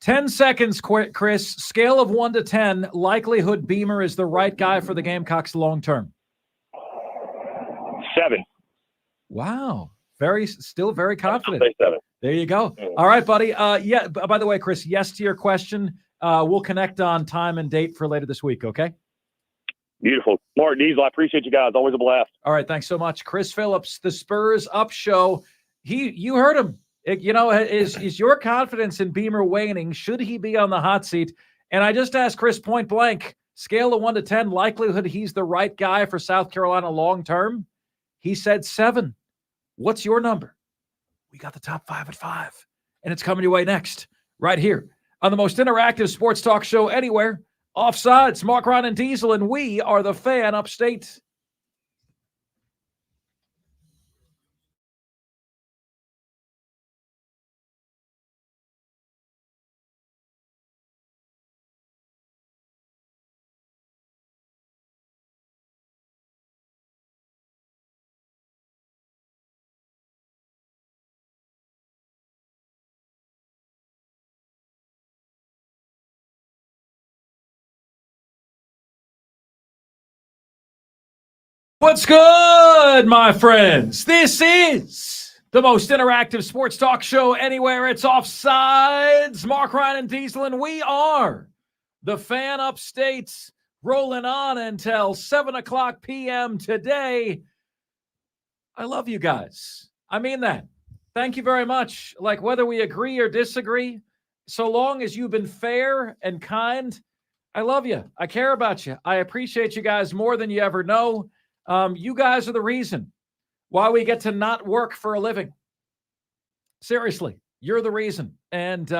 10 seconds, Chris. Scale of 1 to 10, likelihood Beamer is the right guy for the Gamecocks long term. 7. Wow. Still very confident. I'll say 7. There you go. All right, buddy. Yeah. By the way, Chris, yes to your question. We'll connect on time and date for later this week, okay? Beautiful. Mark Diesel, I appreciate you guys. Always a blast. All right. Thanks so much. Chris Phillips, the Spurs Up Show. You heard him. Is your confidence in Beamer waning? Should he be on the hot seat? And I just asked Chris point blank, scale of 1 to 10, likelihood he's the right guy for South Carolina long term. He said 7. What's your number? We got the top 5 at 5. And it's coming your way next, right here on the most interactive sports talk show anywhere. Offsides, Mark, Ron, and Diesel, and we are the Fan Upstate. What's good, my friends? This is the most interactive sports talk show anywhere. It's Offsides. Mark, Ryan, and Diesel, and we are the Fan Upstate, rolling on until 7 o'clock p.m. today. I love you guys. I mean that. Thank you very much. Like, whether we agree or disagree, so long as you've been fair and kind, I love you. I care about you. I appreciate you guys more than you ever know. You guys are the reason why we get to not work for a living. Seriously, you're the reason. And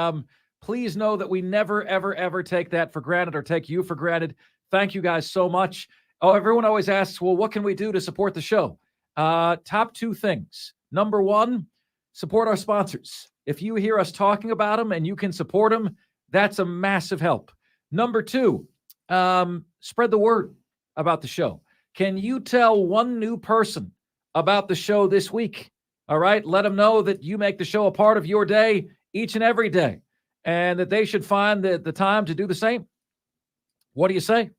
please know that we never, ever, ever take that for granted or take you for granted. Thank you guys so much. Oh, everyone always asks, well, what can we do to support the show? Top 2 things. Number 1, support our sponsors. If you hear us talking about them and you can support them, that's a massive help. Number 2, spread the word about the show. Can you tell one new person about the show this week? All right. Let them know that you make the show a part of your day each and every day. and that they should find the time to do the same. What do you say?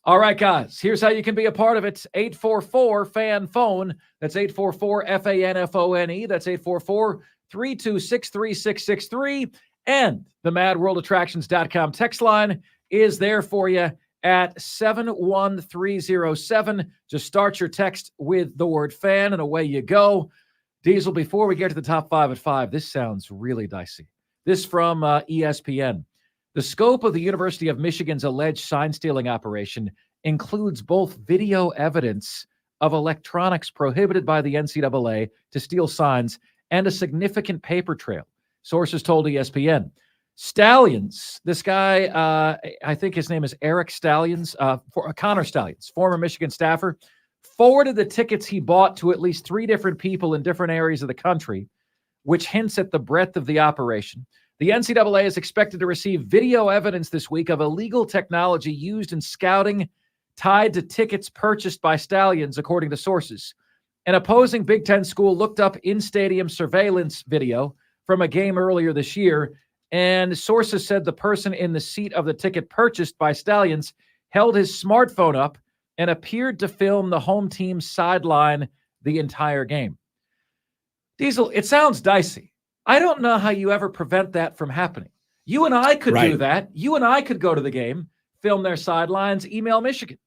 All right, guys, here's how you can be a part of it. 844-FAN-PHONE. That's 844-FANFONE. That's 844-326-3663. And the MadWorldAttractions.com text line is there for you at 71307. Just start your text with the word fan, and away you go. Diesel, before we get to the top 5 at 5, this sounds really dicey. This from ESPN. The scope of the University of Michigan's alleged sign-stealing operation includes both video evidence of electronics prohibited by the NCAA to steal signs and a significant paper trail, sources told ESPN. Stalions, this guy, I think his name is Eric Stalions, Connor Stalions, former Michigan staffer, forwarded the tickets he bought to at least 3 different people in different areas of the country, which hints at the breadth of the operation. The NCAA is expected to receive video evidence this week of illegal technology used in scouting tied to tickets purchased by Stalions, according to sources. An opposing Big Ten school looked up in-stadium surveillance video from a game earlier this year, and sources said the person in the seat of the ticket purchased by Stalions held his smartphone up and appeared to film the home team's sideline the entire game. Diesel, it sounds dicey. I don't know how you ever prevent that from happening. You and I could do that. You and I could go to the game, film their sidelines, email Michigan.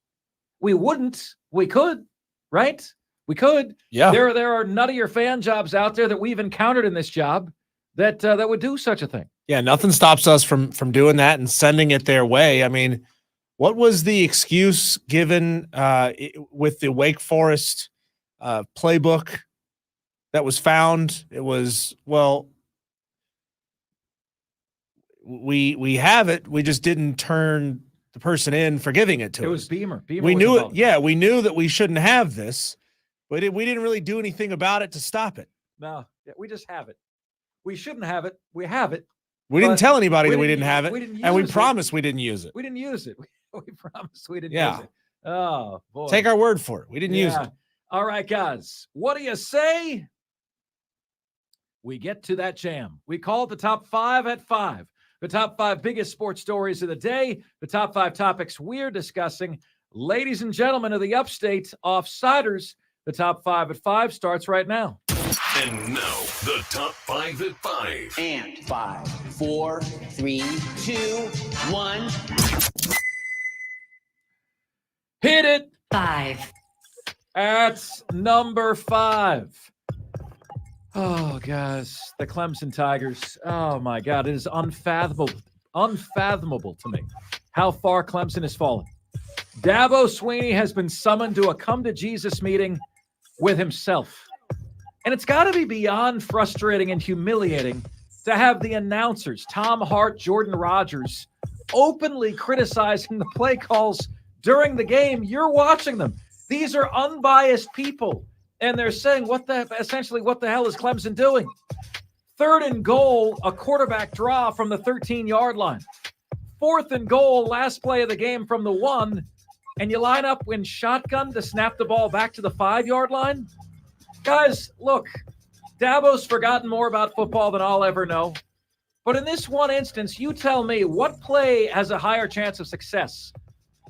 We wouldn't. We could, right? We could. Yeah. There are nuttier fan jobs out there that we've encountered in this job that would do such a thing. Yeah, nothing stops us from doing that and sending it their way. I mean, what was the excuse given with the Wake Forest playbook that was found? It was, well, we have it. We just didn't turn the person in for giving it to us. It was Beamer. We knew it. Yeah, we knew that we shouldn't have this, but we didn't really do anything about it to stop it. No, we just have it. We shouldn't have it. We have it. We didn't tell anybody that we didn't have it, and we promised we didn't use it. We didn't use it. We promised we didn't Yeah. use it. Oh, boy. Take our word for it. We didn't use it. All right, guys. What do you say? We get to that jam. We call it the top 5 at 5. The top 5 biggest sports stories of the day. The top 5 topics we're discussing. Ladies and gentlemen of the upstate, Offsiders, the top 5 at 5 starts right now. And now, the top 5 at 5. And 5, 4, 3, 2, 1. Hit it. 5. At number 5. Oh, guys, the Clemson Tigers. Oh, my God. It is unfathomable to me how far Clemson has fallen. Dabo Swinney has been summoned to a come-to-Jesus meeting with himself. And it's got to be beyond frustrating and humiliating to have the announcers, Tom Hart, Jordan Rogers, openly criticizing the play calls during the game. You're watching them. These are unbiased people. And they're saying, essentially, what the hell is Clemson doing? 3rd and goal, a quarterback draw from the 13-yard line. 4th and goal, last play of the game from the 1. And you line up in shotgun to snap the ball back to the 5-yard line? Guys, look, Dabo's forgotten more about football than I'll ever know. But in this one instance, you tell me what play has a higher chance of success.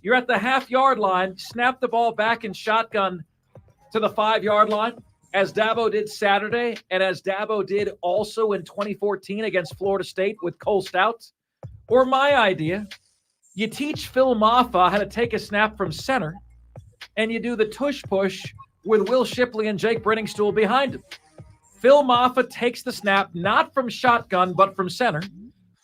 You're at the half-yard line, snap the ball back in shotgun to the 5-yard line, as Dabo did Saturday, and as Dabo did also in 2014 against Florida State with Cole Stout. Or my idea, you teach Phil Maffa how to take a snap from center, and you do the tush-push with Will Shipley and Jake Brenningstool behind him. Phil Maffa takes the snap, not from shotgun, but from center,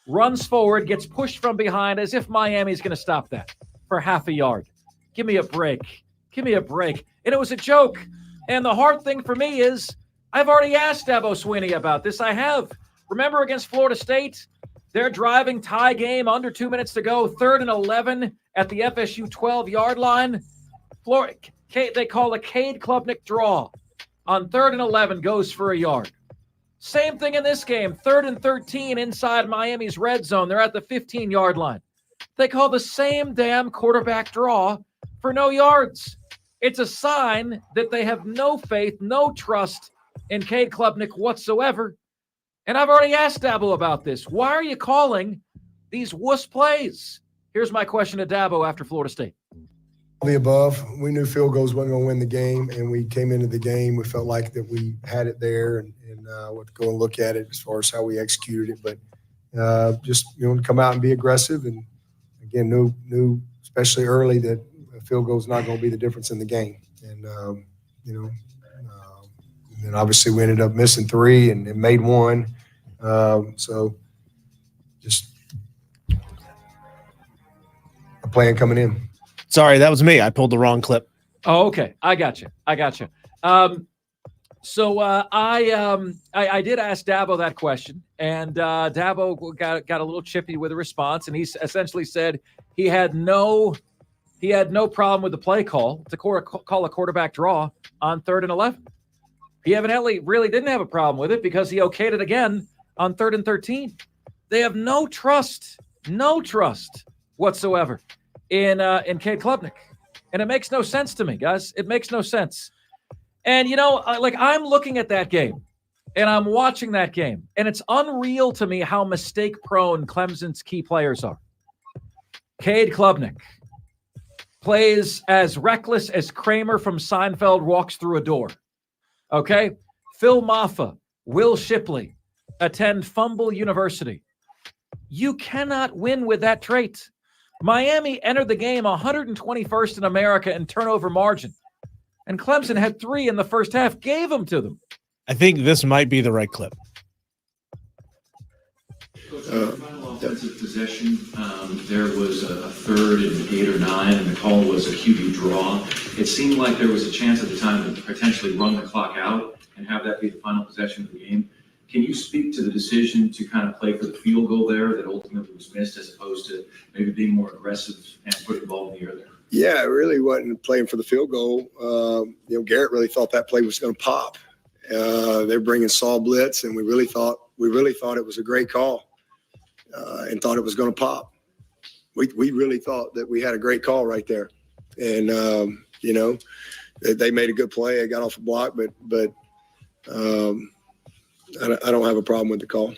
runs forward, gets pushed from behind as if Miami's going to stop that for half a yard. Give me a break. Give me a break. And it was a joke. And the hard thing for me is I've already asked Dabo Swinney about this. I have. Remember against Florida State? They're driving, tie game, under 2 minutes to go, 3rd and 11 at the FSU 12-yard line. They call a Cade Klubnik draw. On 3rd and 11, goes for a yard. Same thing in this game. 3rd and 13 inside Miami's red zone. They're at the 15-yard line. They call the same damn quarterback draw for no yards. It's a sign that they have no faith, no trust in Cade Klubnik whatsoever. And I've already asked Dabo about this. Why are you calling these wuss plays? Here's my question to Dabo after Florida State. All the above. We knew field goals wasn't going to win the game, and we came into the game. We felt like that we had it there, and we'll go and look at it as far as how we executed it. But just come out and be aggressive. And again, knew especially early that a field goal is not going to be the difference in the game. And and then obviously we ended up missing 3 and made 1. So just a plan coming in. Sorry, that was me. I pulled the wrong clip. Oh, okay. I got you. So I did ask Dabo that question, and Dabo got a little chippy with a response, and he essentially said he had no problem with the play call to call a quarterback draw on 3rd and 11. He evidently really didn't have a problem with it because he okayed it again on 3rd and 13. They have no trust whatsoever in Cade Klubnik, and it makes no sense to me, guys. It makes no sense. And I'm looking at that game, and I'm watching that game, and it's unreal to me how mistake-prone Clemson's key players are. Cade Klubnik plays as reckless as Kramer from Seinfeld walks through a door. Okay? Phil Maffa, Will Shipley attend Fumble University. You cannot win with that trait. Miami entered the game 121st in America in turnover margin, and Clemson had 3 in the first half, gave them to them. I think this might be the right clip. Offensive possession, there was a 3rd and 8 or 9, and the call was a QB draw. It seemed like there was a chance at the time to potentially run the clock out and have that be the final possession of the game. Can you speak to the decision to kind of play for the field goal there that ultimately was missed, as opposed to maybe being more aggressive and putting the ball in the air there? Yeah, it really wasn't playing for the field goal. Garrett really thought that play was going to pop. They're bringing Saul blitz, and we really thought it was a great call. And thought it was going to pop. We really thought that we had a great call right there, and they made a good play. I got off a block, but I don't have a problem with the call.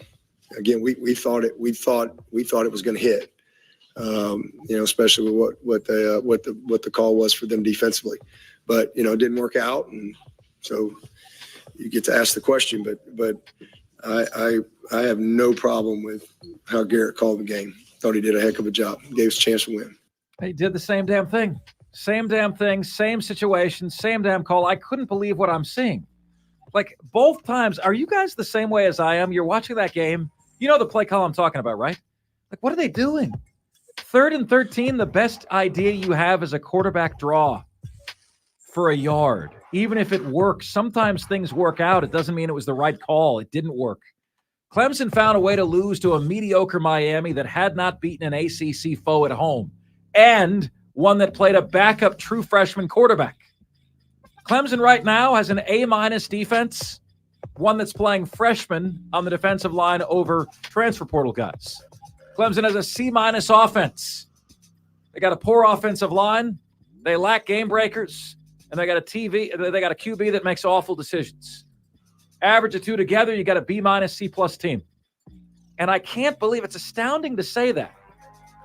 Again, we thought it was going to hit. Especially with what the call was for them defensively, but it didn't work out, and so you get to ask the question. But I have no problem with how Garrett called the game. Thought he did a heck of a job. Gave us a chance to win. He did the same damn thing. Same damn thing, same situation, same damn call. I couldn't believe what I'm seeing. Like, both times, are you guys the same way as I am? You're watching that game. You know the play call I'm talking about, right? Like, what are they doing? 3rd and 13, the best idea you have is a quarterback draw for a yard. Even if it works, sometimes things work out. It doesn't mean it was the right call. It didn't work. Clemson found a way to lose to a mediocre Miami that had not beaten an ACC foe at home, and one that played a backup true freshman quarterback. Clemson right now has an A- defense, one that's playing freshmen on the defensive line over transfer portal guys. Clemson has a C- offense. They got a poor offensive line. They lack game breakers, and they got a QB that makes awful decisions. Average the two together, you got a B- C+ team. And I can't believe it's astounding to say that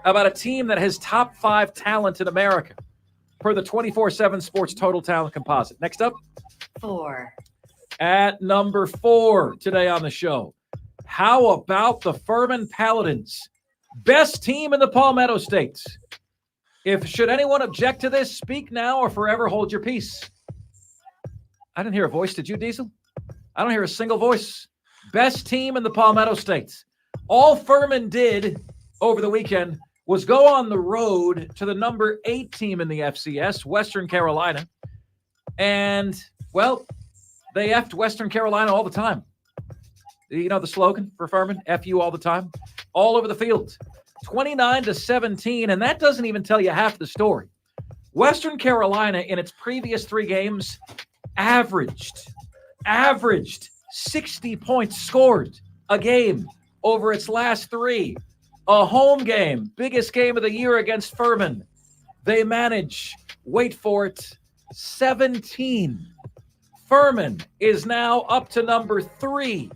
about a team that has top 5 talent in America per the 24/7 Sports Total Talent Composite. Next up, 4. At number 4 today on the show, how about the Furman Paladins? Best team in the Palmetto State. Should anyone object to this, speak now or forever hold your peace. I didn't hear a voice. Did you, Diesel? I don't hear a single voice. Best team in the Palmetto State. All Furman did over the weekend was go on the road to the number 8 team in the FCS, Western Carolina. And, well, they effed Western Carolina all the time. You know the slogan for Furman? F you all the time. All over the field. 29-17, and that doesn't even tell you half the story. Western Carolina, in its previous 3 games, averaged 60 points scored a game over its last 3. A home game, biggest game of the year against Furman. They manage, wait for it, 17. Furman is now up to number 3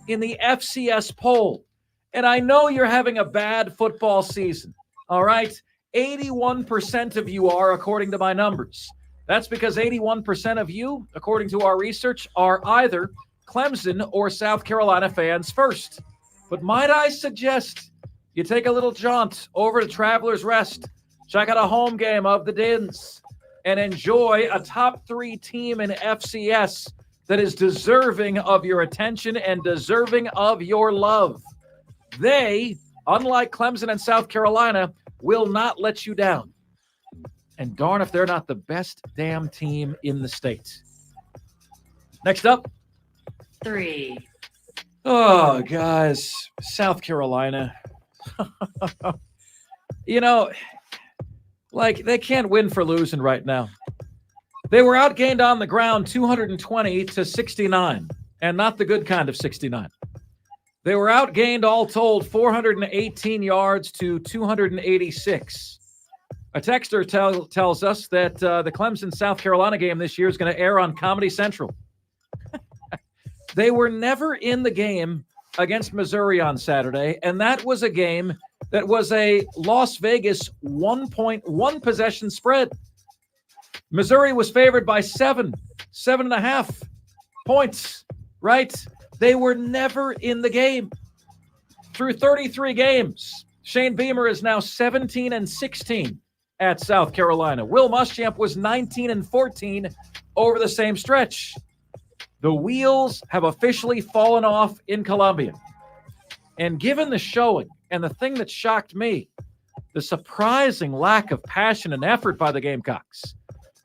in the FCS poll. And I know you're having a bad football season, all right? 81% of you are, according to my numbers. That's because 81% of you, according to our research, are either Clemson or South Carolina fans first. But might I suggest you take a little jaunt over to Travelers Rest, check out a home game of the Dins, and enjoy a top 3 team in FCS that is deserving of your attention and deserving of your love. They, unlike Clemson and South Carolina, will not let you down. And darn if they're not the best damn team in the state. Next up. 3. Oh, guys, South Carolina. You know, like, they can't win for losing right now. They were outgained on the ground 220 to 69, and not the good kind of 69. They were outgained all told 418 yards to 286. A texter tells us that the Clemson-South Carolina game this year is going to air on Comedy Central. They were never in the game against Missouri on Saturday, and that was a game that was a Las Vegas 1.1 possession spread. Missouri was favored by 7.5 points, right? They were never in the game. Through 33 games, Shane Beamer is now 17-16 at South Carolina. Will Muschamp was 19-14 over the same stretch. The wheels have officially fallen off in Columbia. And given the showing, and the thing that shocked me, the surprising lack of passion and effort by the Gamecocks,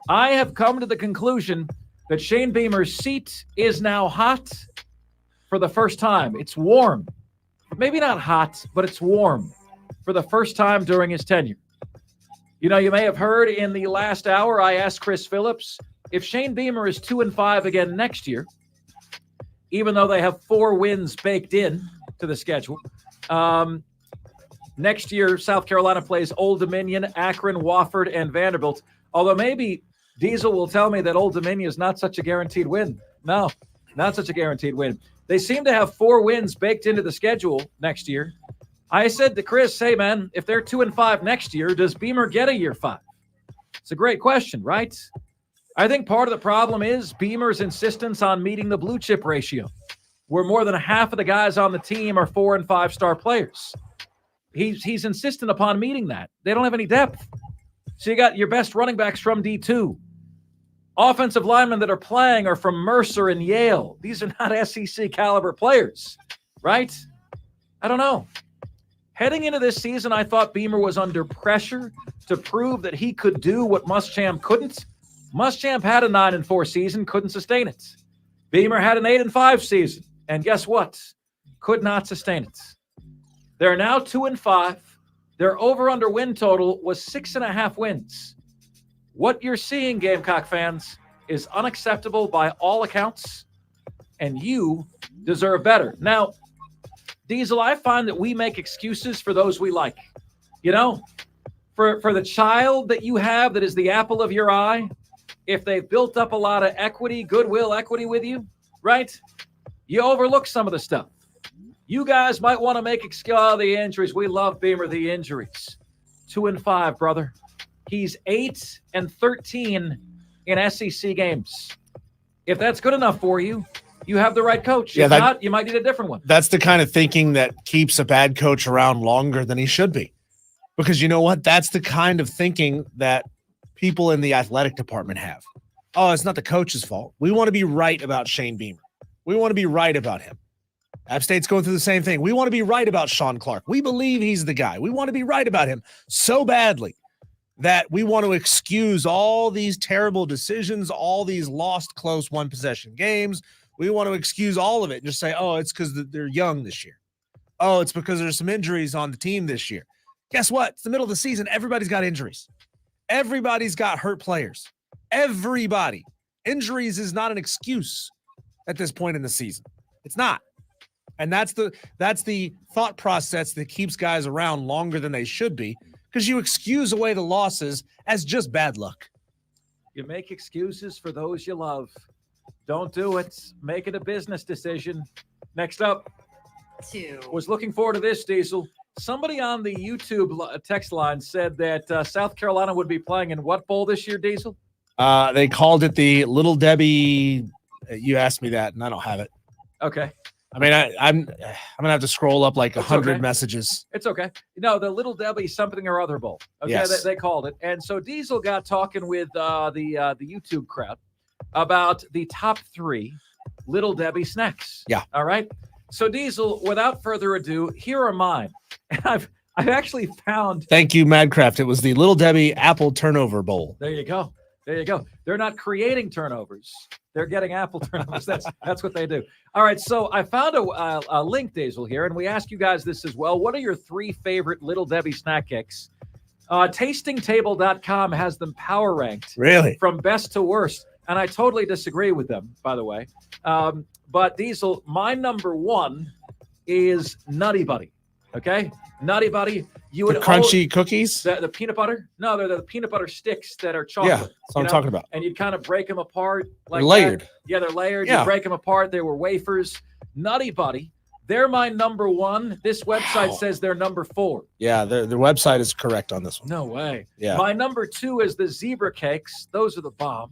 I have come to the conclusion that Shane Beamer's seat is now hot for the first time. It's warm. Maybe not hot, but it's warm for the first time during his tenure. You know, you may have heard in the last hour, I asked Chris Phillips, if Shane Beamer is 2-5 again next year, even though they have 4 wins baked in to the schedule, next year, South Carolina plays Old Dominion, Akron, Wofford, and Vanderbilt. Although maybe Diesel will tell me that Old Dominion is not such a guaranteed win. No, not such a guaranteed win. They seem to have 4 wins baked into the schedule next year. I said to Chris, hey, man, if they're 2-5 next year, does Beamer get a year 5? It's a great question, right? I think part of the problem is Beamer's insistence on meeting the blue chip ratio, where more than half of the guys on the team are 4- and 5-star players. He's insistent upon meeting that. They don't have any depth. So you got your best running backs from D2. Offensive linemen that are playing are from Mercer and Yale. These are not SEC caliber players, right? I don't know. Heading into this season, I thought Beamer was under pressure to prove that he could do what Muschamp couldn't. Muschamp had a 9-4 season, couldn't sustain it. Beamer had an 8-5 season, and guess what? Could not sustain it. They're now 2-5. Their over-under win total was 6.5 wins. What you're seeing, Gamecock fans, is unacceptable by all accounts, and you deserve better. Now, Diesel, I find that we make excuses for those we like. You know, for the child that you have that is the apple of your eye, if they've built up a lot of equity, goodwill equity with you, right? You overlook some of the stuff. You guys might want to make the injuries. We love Beamer, the injuries. 2-5, brother. He's 8-13 in SEC games. If that's good enough for you, you have the right coach. If not, you might need a different one. That's the kind of thinking that keeps a bad coach around longer than he should be. Because you know what? That's the kind of thinking that people in the athletic department have. Oh, it's not the coach's fault. We want to be right about Shane Beamer. We want to be right about him. App State's going through the same thing. We want to be right about Sean Clark. We believe he's the guy. We want to be right about him so badly that we want to excuse all these terrible decisions, all these lost close one-possession games. We want to excuse all of it and just say, oh, it's because they're young this year. Oh, it's because there's some injuries on the team this year. Guess what? It's the middle of the season. Everybody's got injuries. Everybody's got hurt players. Everybody. Injuries is not an excuse at this point in the season. It's not. And that's the thought process that keeps guys around longer than they should be, because you excuse away the losses as just bad luck. You make excuses for those you love. Don't do it. Make it a business decision. Next up. 2. Was looking forward to this, Diesel. Somebody on the YouTube text line said that South Carolina would be playing in what bowl this year, Diesel? They called it the Little Debbie. You asked me that, and I don't have it. Okay. I mean, I'm gonna have to scroll up like 100 okay. messages. It's okay. No, the Little Debbie something or other bowl. Okay, Yes. they called it. And so Diesel got talking with the YouTube crowd about the top 3 Little Debbie snacks. Yeah. All right. So Diesel, without further ado, here are mine. And I've actually found. Thank you, Madcraft. It was the Little Debbie Apple Turnover Bowl. There you go. There you go. They're not creating turnovers. They're getting apple turnovers. That's what they do. All right. So I found a link, Diesel, here, and we ask you guys this as well. What are your 3 favorite Little Debbie snack cakes? Tastingtable.com has them power ranked. Really? From best to worst. And I totally disagree with them, by the way. But Diesel, my number 1 is Nutty Buddy. Okay? Nutty Buddy. You would crunchy cookies? The peanut butter? No, they're the peanut butter sticks that are chocolate. Yeah, that's what I'm talking about. And you'd kind of break them apart. Like They're layered. That. Yeah, they're layered. Yeah. You break them apart. They were wafers. Nutty Buddy. They're my number 1. This website says they're number 4. Yeah, their website is correct on this one. No way. Yeah. My number 2 is the zebra cakes. Those are the bomb.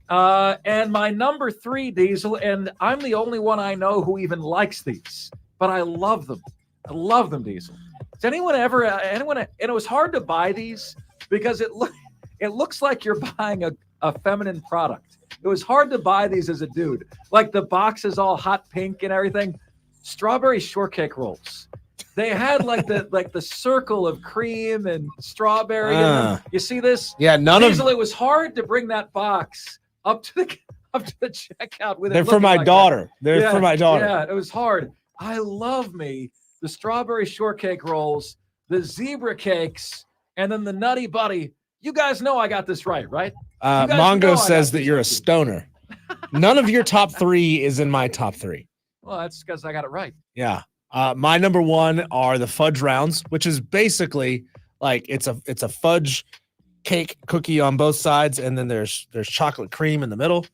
And my number 3, Diesel, and I'm the only one I know who even likes these, but I love them. I love them, Diesel. Does anyone ever, and it was hard to buy these because it looks like you're buying a feminine product. It was hard to buy these as a dude. Like the box is all hot pink and everything. Strawberry shortcake rolls. They had like the circle of cream and strawberry. In them. You see this? Yeah, Diesel, it was hard to bring that box up to the checkout with it. They're for my like daughter. that. They're for my daughter. Yeah, it was hard. I love me the strawberry shortcake rolls, the zebra cakes, and then the Nutty Buddy. You guys know I got this right? Mongo says that you're a stoner. None of your top 3 is in my top 3. Well, that's because I got it right. Yeah. My number 1 are the fudge rounds, which is basically like it's a fudge cake cookie on both sides, and then there's chocolate cream in the middle.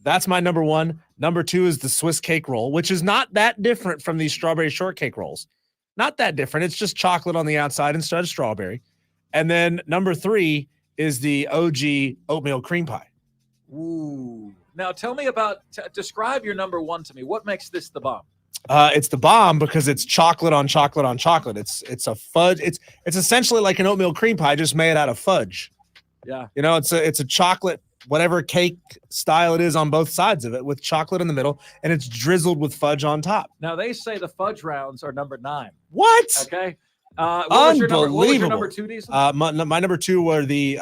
That's my number 1. Number 2 is the Swiss cake roll, which is not that different from these strawberry shortcake rolls. Not that different. It's just chocolate on the outside instead of strawberry. And then number 3 is the OG oatmeal cream pie. Ooh. Now tell me about, describe your number 1 to me. What makes this the bomb? It's the bomb because it's chocolate on chocolate on chocolate. It's a fudge. It's essentially like an oatmeal cream pie, just made out of fudge. Yeah. You know, it's a chocolate, whatever cake style it is on both sides of it, with chocolate in the middle, and it's drizzled with fudge on top. Now they say the fudge rounds are number 9. What? Okay. Unbelievable. What was your number 2, Diesel? My number 2 were the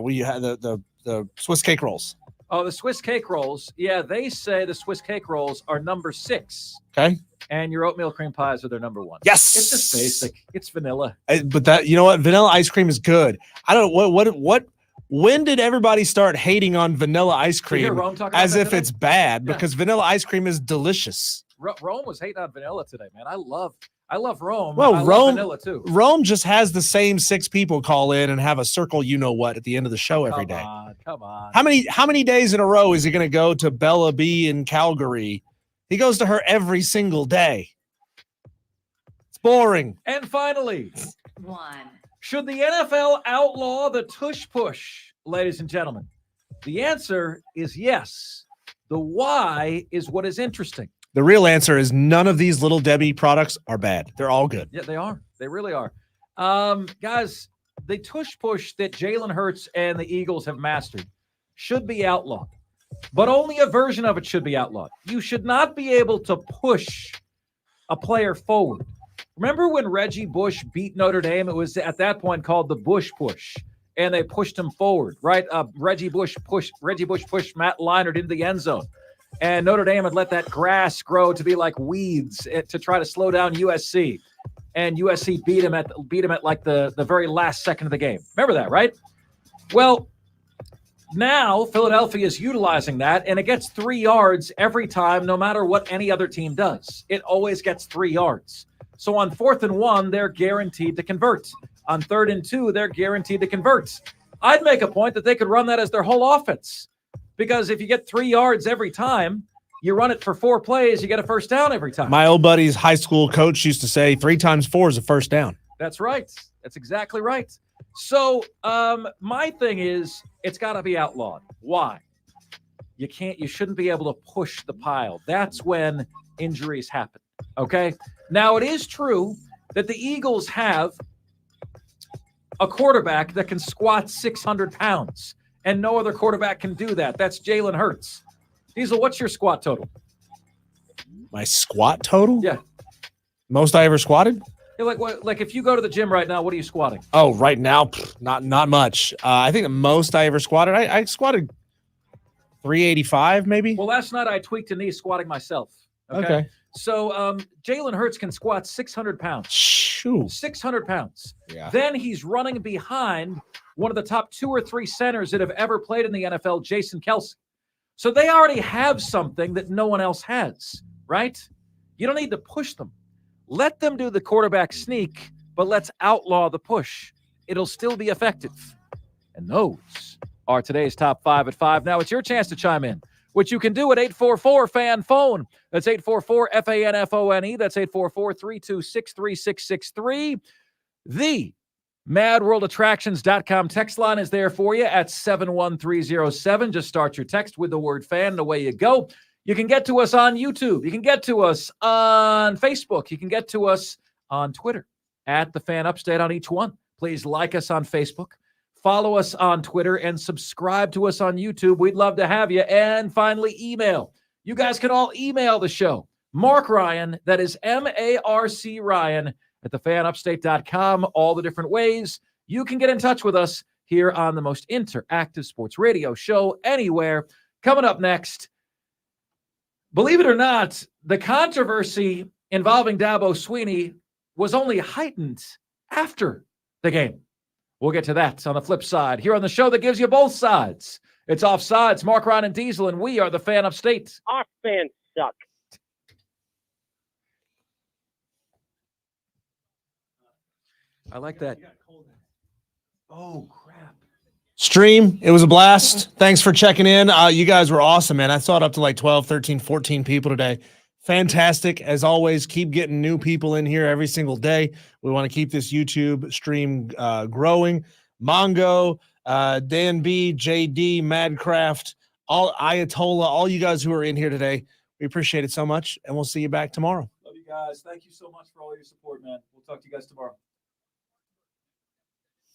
we had the Swiss cake rolls. Oh, the Swiss cake rolls. Yeah, they say the Swiss cake rolls are number 6. Okay. And your oatmeal cream pies are their number 1. Yes. It's just basic. It's vanilla. But that, you know what? Vanilla ice cream is good. I don't know what when did everybody start hating on vanilla ice cream as if it's bad? Yeah. Because vanilla ice cream is delicious. Rome was hating on vanilla today, man. I love Rome. Well, I love Rome, vanilla too. Rome just has the same 6 people call in and have a circle, you know what, at the end of the show every day. Come on. How many days in a row is he going to go to Bella B in Calgary? He goes to her every single day. It's boring. And finally, 1. Should the NFL outlaw the tush push, ladies and gentlemen? The answer is yes. The why is what is interesting. The real answer is none of these Little Debbie products are bad. They're all good. Yeah, they are. They really are. Guys, the tush push that Jalen Hurts and the Eagles have mastered should be outlawed, but only a version of it should be outlawed. You should not be able to push a player forward. Remember when Reggie Bush beat Notre Dame? It was at that point called the Bush push, and they pushed him forward, right? Reggie Bush pushed Matt Leinart into the end zone. And Notre Dame had let that grass grow to be like weeds to try to slow down USC. And USC beat him at like the very last second of the game. Remember that, right? Well, now Philadelphia is utilizing that, and it gets 3 yards every time, no matter what any other team does. It always gets 3 yards. So on 4th and 1, they're guaranteed to convert. On 3rd and 2, they're guaranteed to convert. I'd make a point that they could run that as their whole offense. Because if you get 3 yards every time, You run it for 4 plays, you get a first down every time. My old buddy's high school coach used to say 3 times 4 is a first down. That's right. That's exactly right. So my thing is, it's got to be outlawed. Why? You shouldn't be able to push the pile. That's when injuries happen. Okay. Now, it is true that the Eagles have a quarterback that can squat 600 pounds, and no other quarterback can do that. That's Jalen Hurts. Diesel, what's your squat total? My squat total? Yeah. Most I ever squatted? Like if you go to the gym right now, what are you squatting? Oh, right now, not much. I think the most I ever squatted, I squatted 385 maybe. Well, last night I tweaked a knee squatting myself. Okay. So Jalen Hurts can squat 600 pounds. Shoo. 600 pounds. Yeah. Then he's running behind one of the top 2 or 3 centers that have ever played in the NFL, Jason Kelce. So they already have something that no one else has, right? You don't need to push them. Let them do the quarterback sneak, but let's outlaw the push. It'll still be effective. And those are today's top 5 at 5. Now it's your chance to chime in, which you can do at 844-FAN-PHONE. That's 844-FANFONE. That's 844-326-3663. The MadWorldAttractions.com text line is there for you at 71307. Just start your text with the word fan, and away you go. You can get to us on YouTube. You can get to us on Facebook. You can get to us on Twitter at The Fan Upstate on each one. Please like us on Facebook, follow us on Twitter, and subscribe to us on YouTube. We'd love to have you. And finally, email. You guys can all email the show. Mark Ryan, that is M-A-R-C Ryan, at thefanupstate.com. All the different ways you can get in touch with us here on the most interactive sports radio show anywhere. Coming up next, believe it or not, the controversy involving Dabo Swinney was only heightened after the game. We'll get to that on the flip side here on the show that gives you both sides. It's Offsides, Mark Ryan and Diesel, and we are the Fan Upstate. Our fans suck. I like that. Oh, crap. Stream, it was a blast. Thanks for checking in. You guys were awesome, man. I saw it up to like 12, 13, 14 people today. Fantastic. As always, keep getting new people in here every single day. We want to keep this YouTube stream growing. Mongo, Dan B, JD, Madcraft, all Ayatollah, all you guys who are in here today. We appreciate it so much, and we'll see you back tomorrow. Love you guys. Thank you so much for all your support, man. We'll talk to you guys tomorrow.